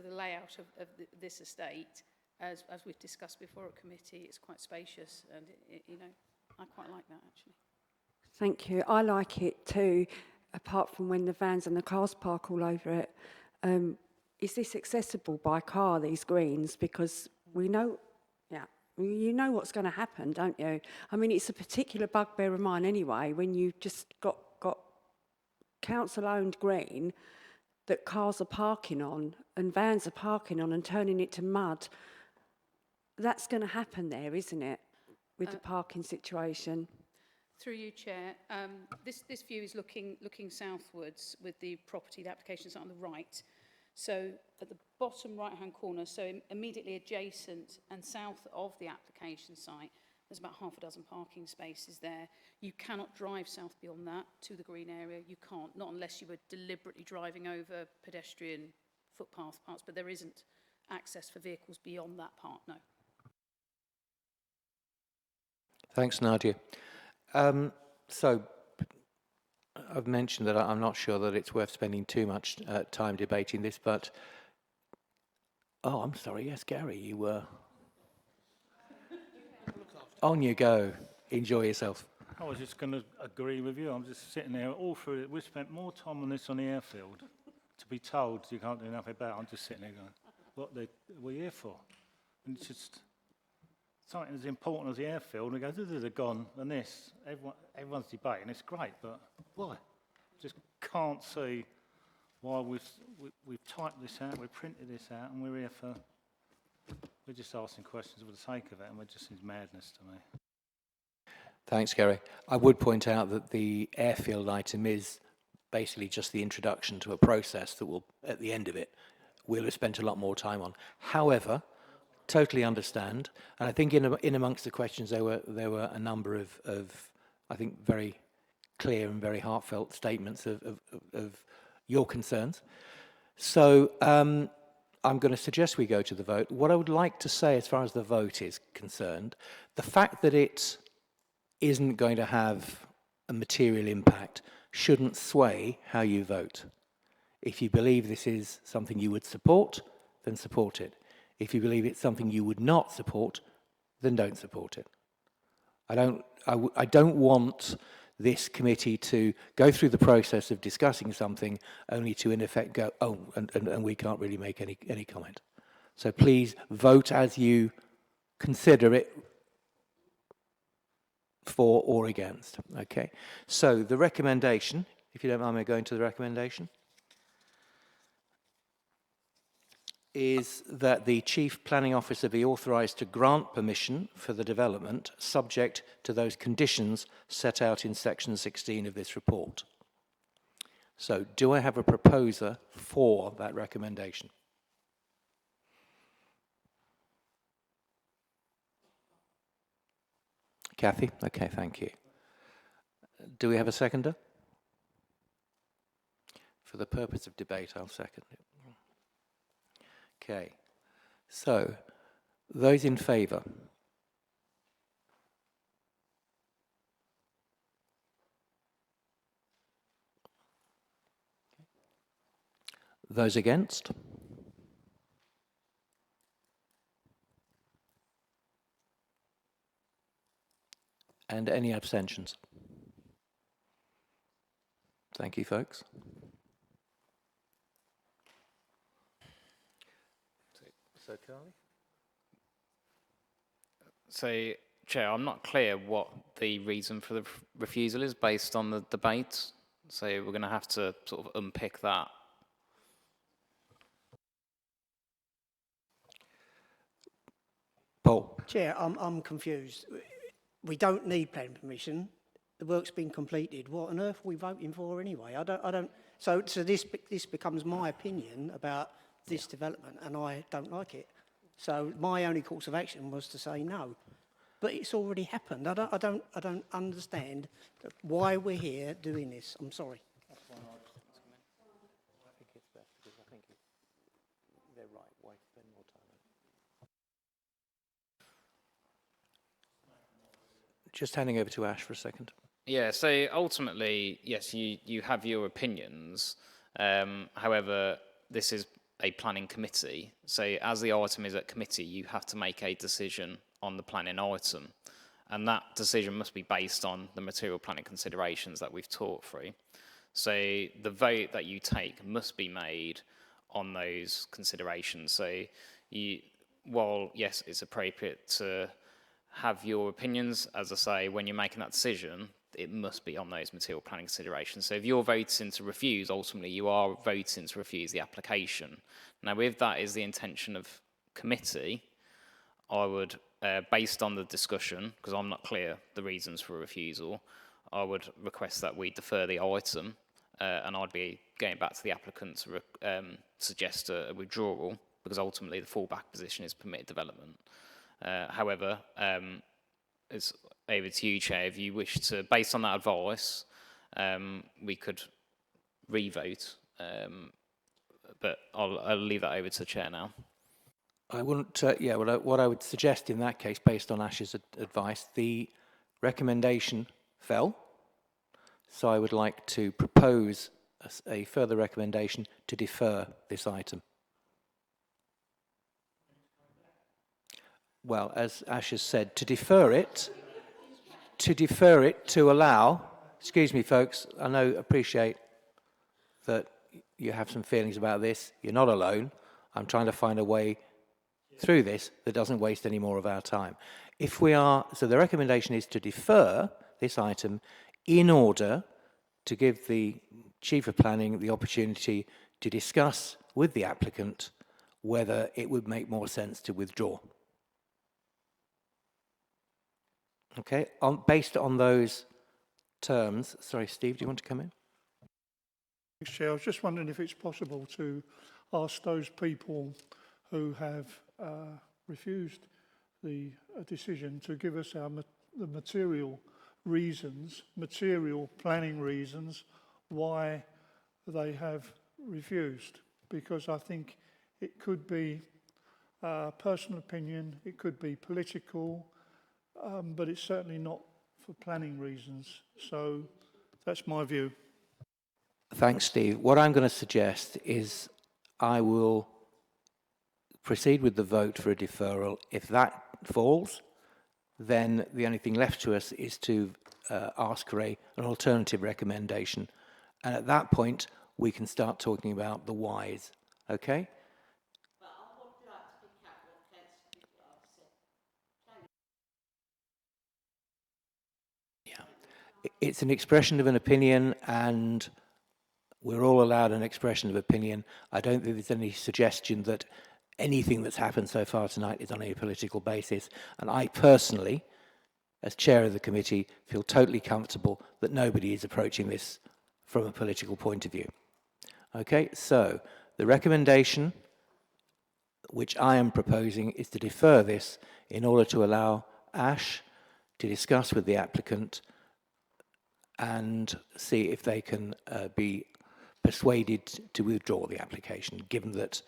the layout of this estate, as we've discussed before at committee, it's quite spacious, and you know, I quite like that actually. Thank you. I like it too, apart from when the vans and the cars park all over it. Is this accessible by car, these greens? Because we know, yeah, you know what's going to happen, don't you? I mean, it's a particular bugbear of mine anyway, when you've just got council-owned green that cars are parking on and vans are parking on and turning it to mud. That's going to happen there, isn't it, with the parking situation? Through you, Chair, this view is looking southwards with the property, the application site on the right. So at the bottom right-hand corner, so immediately adjacent and south of the application site, there's about half a dozen parking spaces there. You cannot drive south beyond that to the green area. You can't, not unless you were deliberately driving over pedestrian footpath parts, but there isn't access for vehicles beyond that part, no. Thanks, Nadia. So I've mentioned that I'm not sure that it's worth spending too much time debating this, but Oh, I'm sorry. Yes, Gary, you were. On you go. Enjoy yourself. I was just going to agree with you. I'm just sitting there all through it. We spent more time on this on the airfield. To be told you can't do nothing about it, I'm just sitting there going, what are we here for? And it's just something as important as the airfield. And we go, they're gone, and this. Everyone's debating. It's great, but why? Just can't see why we've typed this out, we've printed this out, and we're here for. We're just asking questions for the sake of it, and it just seems madness to me. Thanks, Gary. I would point out that the airfield item is basically just the introduction to a process that will, at the end of it, we'll have spent a lot more time on. However, totally understand, and I think in amongst the questions there were a number of I think very clear and very heartfelt statements of your concerns. So I'm going to suggest we go to the vote. What I would like to say as far as the vote is concerned, the fact that it isn't going to have a material impact shouldn't sway how you vote. If you believe this is something you would support, then support it. If you believe it's something you would not support, then don't support it. I don't want this committee to go through the process of discussing something only to in effect go, oh, and we can't really make any comment. So please vote as you consider it for or against, okay? So the recommendation, if you don't mind me going to the recommendation, is that the Chief Planning Officer be authorised to grant permission for the development subject to those conditions set out in section 16 of this report. So do I have a proposer for that recommendation? Kathy? Okay, thank you. Do we have a seconder? For the purpose of debate, I'll second it. Okay. So, those in favour? Those against? And any abstentions? Thank you, folks. So, Carly? So, Chair, I'm not clear what the reason for the refusal is based on the debate. So we're going to have to sort of unpick that. Paul? Chair, I'm confused. We don't need planning permission. The work's been completed. What on earth are we voting for anyway? I don't. So this becomes my opinion about this development, and I don't like it. So my only course of action was to say no, but it's already happened. I don't understand why we're here doing this. I'm sorry. I think it's best because I think they're right. Why spend more time on it? Just handing over to Ash for a second. Yeah, so ultimately, yes, you have your opinions. However, this is a planning committee. So as the item is at committee, you have to make a decision on the planning item. And that decision must be based on the material planning considerations that we've talked through. So the vote that you take must be made on those considerations. So while, yes, it's appropriate to have your opinions, as I say, when you're making that decision, it must be on those material planning considerations. So if you're voting to refuse, ultimately you are voting to refuse the application. Now, if that is the intention of committee, I would, based on the discussion, because I'm not clear the reasons for refusal, I would request that we defer the item, and I'd be going back to the applicant to suggest a withdrawal, because ultimately the fallback position is permitted development. However, it's over to you, Chair. If you wish to, based on that advice, we could re-vote, but I'll leave that over to the Chair now. I wouldn't, what I would suggest in that case, based on Ash's advice, the recommendation fell. So I would like to propose a further recommendation to defer this item. well, as Ash has said, to defer it to allow, excuse me, folks, I know, appreciate that you have some feelings about this. You're not alone. I'm trying to find a way through this that doesn't waste any more of our time. So the recommendation is to defer this item in order to give the Chief of Planning the opportunity to discuss with the applicant whether it would make more sense to withdraw. Okay, based on those terms, sorry, Steve, do you want to come in? Thanks, Chair. I was just wondering if it's possible to ask those people who have refused the decision to give us the material planning reasons why they have refused, because I think it could be personal opinion, it could be political, but it's certainly not for planning reasons. So that's my view. Thanks, Steve. What I'm going to suggest is I will proceed with the vote for a deferral. If that falls, then the only thing left to us is to ask for an alternative recommendation. And at that point, we can start talking about the whys. Okay? It's an expression of an opinion, and we're all allowed an expression of opinion. I don't think there's any suggestion that anything that's happened so far tonight is on a political basis. And I personally, as chair of the committee, feel totally comfortable that nobody is approaching this from a political point of view. Okay, so the recommendation which I am proposing is to defer this in order to allow Ash to discuss with the applicant and see if they can be persuaded to withdraw the application, given that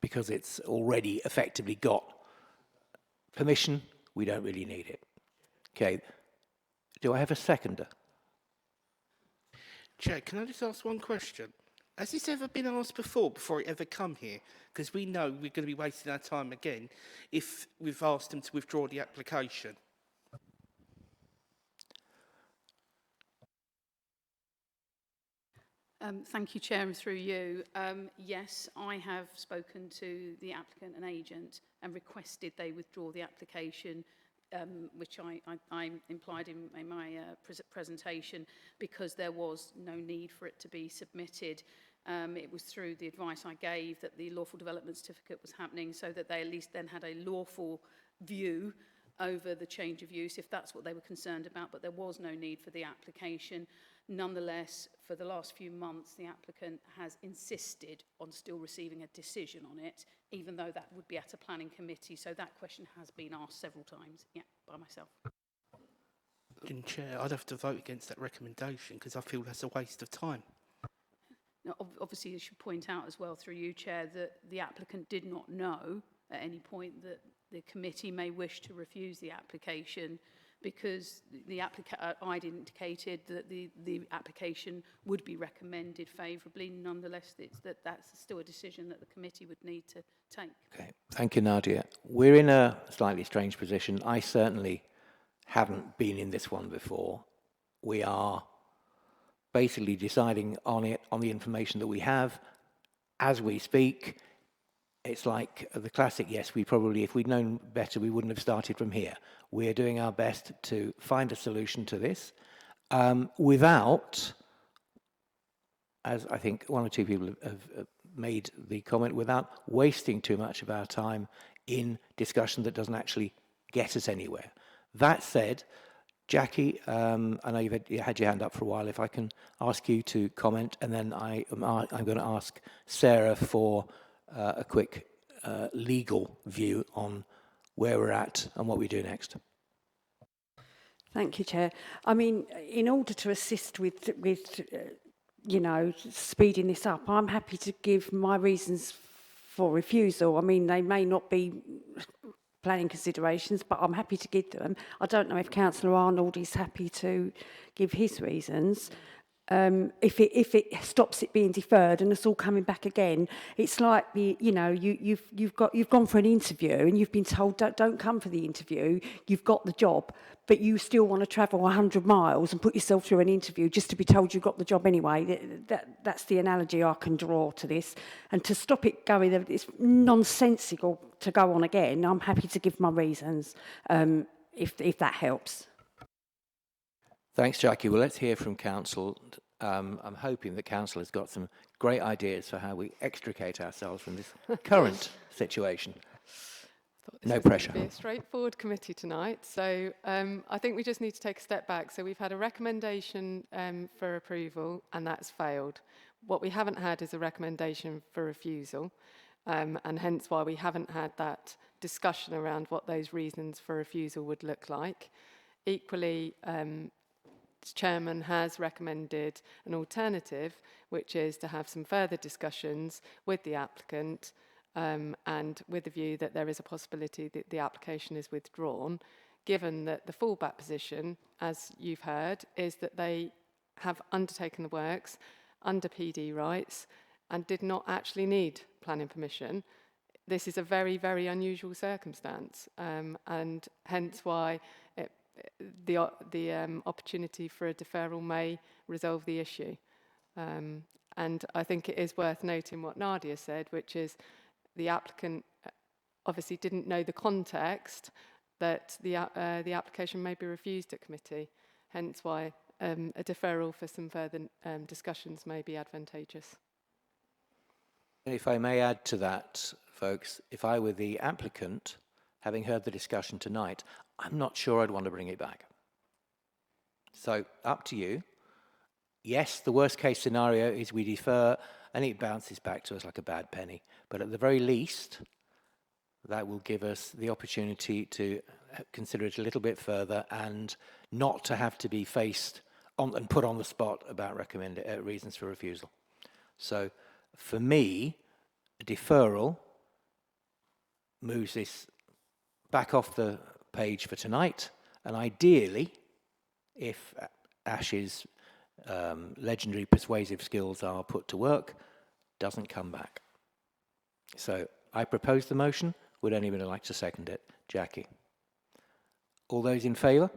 because it's already effectively got permission, we don't really need it. Okay, do I have a seconder? Chair, can I just ask one question? Has this ever been asked before it ever come here? Because we know we're going to be wasting our time again if we've asked them to withdraw the application. Thank you, Chair, and through you. Yes, I have spoken to the applicant and agent and requested they withdraw the application, which I implied in my presentation, because there was no need for it to be submitted. It was through the advice I gave that the lawful development certificate was happening, so that they at least then had a lawful view over the change of use, if that's what they were concerned about, but there was no need for the application. Nonetheless, for the last few months, the applicant has insisted on still receiving a decision on it, even though that would be at a planning committee. So that question has been asked several times, yeah, by myself. Chair, I'd have to vote against that recommendation because I feel that's a waste of time. Now, obviously, you should point out as well, through you, Chair, that the applicant did not know at any point that the committee may wish to refuse the application, because I'd indicated that the application would be recommended favourably. Nonetheless, that's still a decision that the committee would need to take. Okay, thank you, Nadia. We're in a slightly strange position. I certainly haven't been in this one before. We are basically deciding on it, on the information that we have as we speak. It's like the classic, yes, we probably, if we'd known better, we wouldn't have started from here. We're doing our best to find a solution to this without, as I think one or two people have made the comment, without wasting too much of our time in discussion that doesn't actually get us anywhere. That said, Jackie, I know you had your hand up for a while. If I can ask you to comment, and then I'm going to ask Sarah for a quick legal view on where we're at and what we do next. Thank you, Chair. I mean, in order to assist with you know, speeding this up, I'm happy to give my reasons for refusal. I mean, they may not be planning considerations, but I'm happy to give them. I don't know if Councillor Arnold is happy to give his reasons. if it stops it being deferred and it's all coming back again. It's like you've gone for an interview and you've been told don't come for the interview. You've got the job, but you still want to travel 100 miles and put yourself through an interview just to be told you got the job anyway. That's the analogy I can draw to this. And to stop it going, it's nonsensical to go on again. I'm happy to give my reasons if that helps. Thanks, Jackie. Well, let's hear from Council. I'm hoping that Council has got some great ideas for how we extricate ourselves from this current situation. No pressure. Be a straightforward committee tonight. So I think we just need to take a step back. So we've had a recommendation for approval, and that's failed. What we haven't had is a recommendation for refusal, and hence why we haven't had that discussion around what those reasons for refusal would look like. Equally, Chairman has recommended an alternative, which is to have some further discussions with the applicant and with the view that there is a possibility that the application is withdrawn, given that the fallback position, as you've heard, is that they have undertaken the works under PD rights and did not actually need planning permission. This is a very, very unusual circumstance, and hence why the opportunity for a deferral may resolve the issue. And I think it is worth noting what Nadia said, which is the applicant obviously didn't know the context that the application may be refused at committee, hence why a deferral for some further discussions may be advantageous. And if I may add to that, folks, if I were the applicant, having heard the discussion tonight, I'm not sure I'd want to bring it back. So, up to you. Yes, the worst case scenario is we defer and it bounces back to us like a bad penny. But at the very least, that will give us the opportunity to consider it a little bit further and not to have to be faced on and put on the spot about reasons for refusal. So, for me, a deferral moves this back off the page for tonight, and ideally, if Ash's legendary persuasive skills are put to work, doesn't come back. So I propose the motion. Would anybody like to second it? Jackie. All those in favour?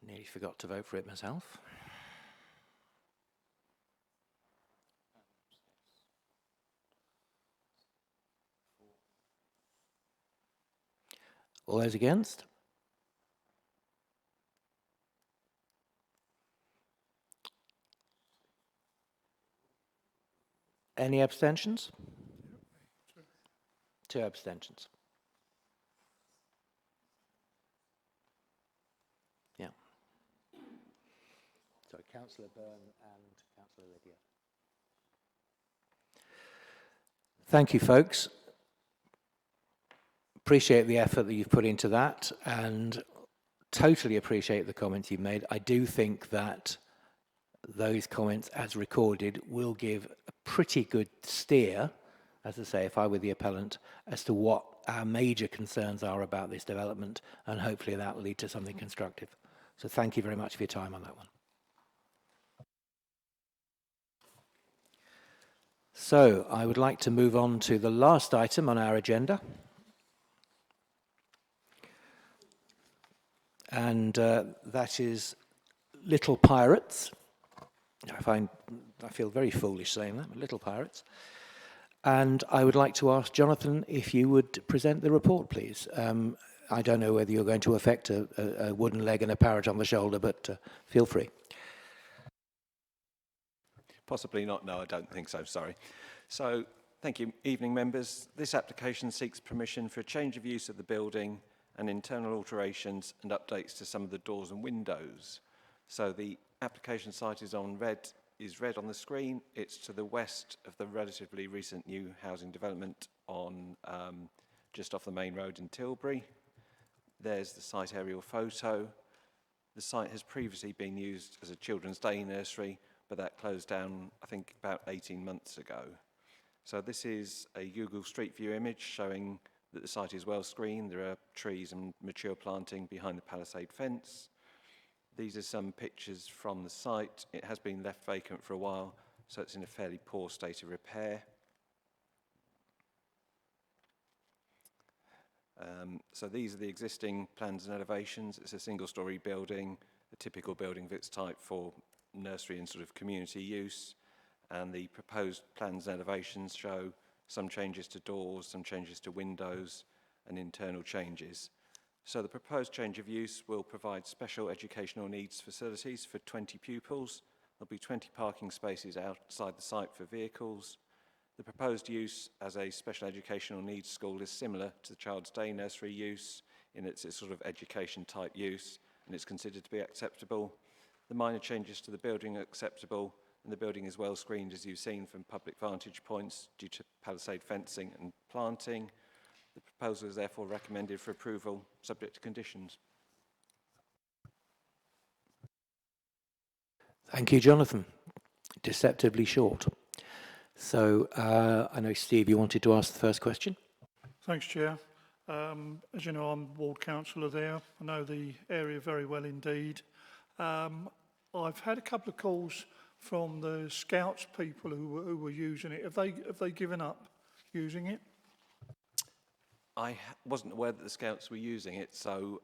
Nearly forgot to vote for it myself. All those against? Any abstentions? 2 abstentions. Yeah. So Councillor Byrne and Councillor Lydia. Thank you, folks. Appreciate the effort that you've put into that and totally appreciate the comments you've made. I do think that those comments, as recorded, will give a pretty good steer, as I say, if I were the appellant, as to what our major concerns are about this development, and hopefully that will lead to something constructive. So thank you very much for your time on that one. So I would like to move on to the last item on our agenda. And that is Little Pirates. I feel very foolish saying that, but Little Pirates. And I would like to ask Jonathan if you would present the report, please. I don't know whether you're going to affect a wooden leg and a parrot on the shoulder, but feel free. Possibly not. No, I don't think so. Sorry. So, thank you. Evening, members. This application seeks permission for a change of use of the building and internal alterations and updates to some of the doors and windows. So the application site is red on the screen. It's to the west of the relatively recent new housing development on just off the main road in Tilbury. There's the site aerial photo. The site has previously been used as a children's day nursery, but that closed down, I think, about 18 months ago. So this is a Google Street View image showing that the site is well screened. There are trees and mature planting behind the palisade fence. These are some pictures from the site. It has been left vacant for a while, so it's in a fairly poor state of repair. So these are the existing plans and elevations. It's a single-storey building, a typical building of its type for nursery and sort of community use. And the proposed plans and elevations show some changes to doors, some changes to windows, and internal changes. So the proposed change of use will provide special educational needs facilities for 20 pupils. There'll be 20 parking spaces outside the site for vehicles. The proposed use as a special educational needs school is similar to the child's day nursery use in its sort of education type use, and it's considered to be acceptable. The minor changes to the building are acceptable, and the building is well screened, as you've seen, from public vantage points due to palisade fencing and planting. The proposal is therefore recommended for approval, subject to conditions. Thank you, Jonathan. Deceptively short. So I know, Steve, you wanted to ask the first question. Thanks, Chair. As you know, I'm ward councillor there. I know the area very well indeed. I've had a couple of calls from the Scouts people who were using it. Have they given up using it? I wasn't aware that the Scouts were using it, so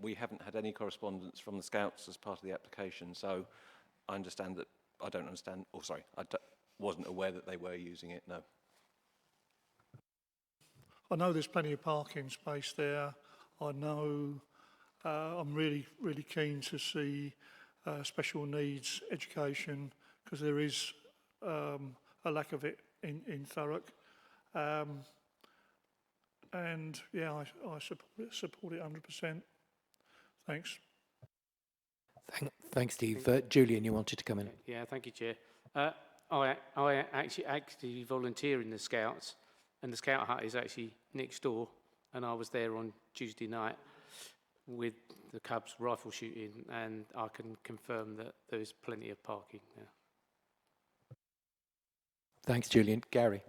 we haven't had any correspondence from the Scouts as part of the application. So I understand that, I don't understand, or sorry, wasn't aware that they were using it, no. I know there's plenty of parking space there. I know I'm really keen to see special needs education, because there is a lack of it in Thurrock. And yeah, I support it 100%. Thanks. Thanks, Steve. Julian, you wanted to come in. Yeah, thank you, Chair. I actually volunteer in the Scouts, and the Scout hut is actually next door, and I was there on Tuesday night with the Cubs rifle shooting, and I can confirm that there is plenty of parking there. Thanks, Julian. Gary.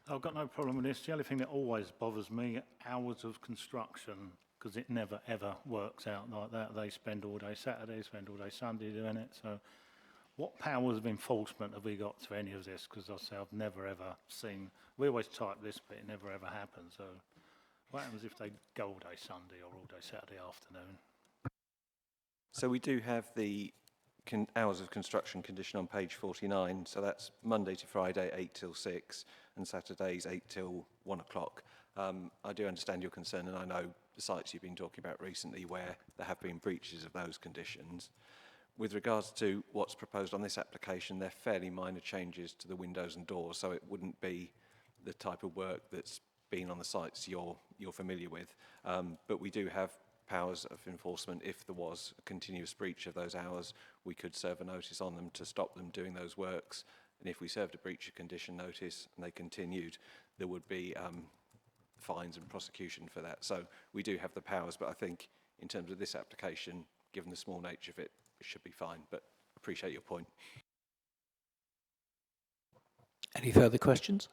I've got no problem with this. The only thing that always bothers me, hours of construction, because it never ever works out like that. They spend all day Saturday, spend all day Sunday doing it. So what powers of enforcement have we got to any of this? Because I say I've never ever seen, we always type this, but it never ever happens. So what happens if they go all day Sunday or all day Saturday afternoon? So we do have the hours of construction condition on page 49. So that's Monday to Friday, 8 till 6, and Saturdays, 8 till 1 o'clock. I do understand your concern, and I know the sites you've been talking about recently where there have been breaches of those conditions. With regards to what's proposed on this application, they're fairly minor changes to the windows and doors, so it wouldn't be the type of work that's been on the sites you're familiar with. But we do have powers of enforcement. If there was a continuous breach of those hours, we could serve a notice on them to stop them doing those works. And if we served a breach of condition notice and they continued, there would be fines and prosecution for that. So we do have the powers, but I think in terms of this application, given the small nature of it, it should be fine, but appreciate your point. Any further questions?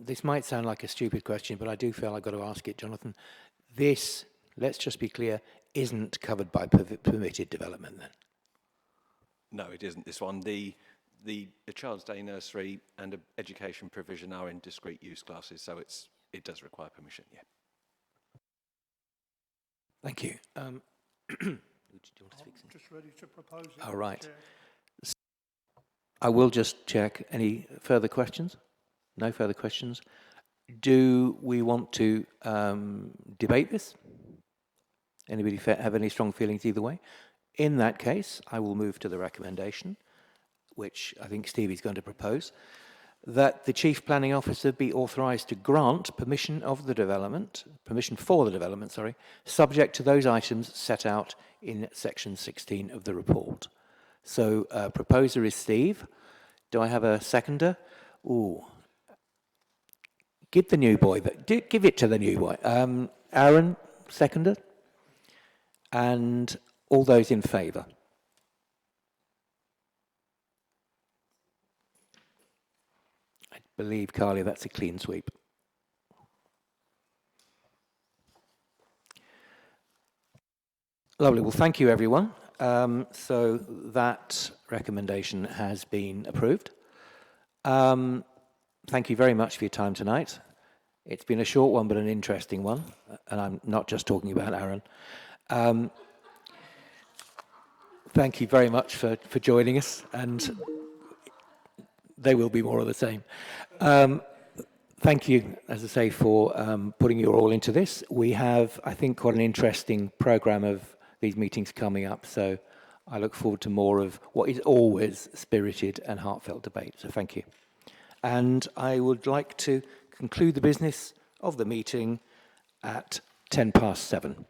This might sound like a stupid question, but I do feel I've got to ask it, Jonathan. This, let's just be clear, isn't covered by permitted development then? No, it isn't this one. The child's day nursery and education provision are in discrete use classes, so it does require permission, yeah. Thank you. I'm just ready to propose it. All right. Chair. I will just check. Any further questions? No further questions. Do we want to debate this? Anybody have any strong feelings either way? In that case, I will move to the recommendation, which I think Stevie's going to propose, that the Chief Planning Officer be authorised to grant permission for the development, subject to those items set out in section 16 of the report. So proposer is Steve. Do I have a seconder? Ooh. Give the new boy, give it to the new boy. Aaron, seconder. And all those in favour? I believe, Carly, that's a clean sweep. Lovely. Well, thank you, everyone. So that recommendation has been approved. Thank you very much for your time tonight. It's been a short one, but an interesting one, and I'm not just talking about Aaron. Thank you very much for joining us, and they will be more of the same. Thank you, as I say, for putting your all into this. We have, I think, quite an interesting programme of these meetings coming up, so I look forward to more of what is always spirited and heartfelt debate, so thank you. And I would like to conclude the business of the meeting at 7:10.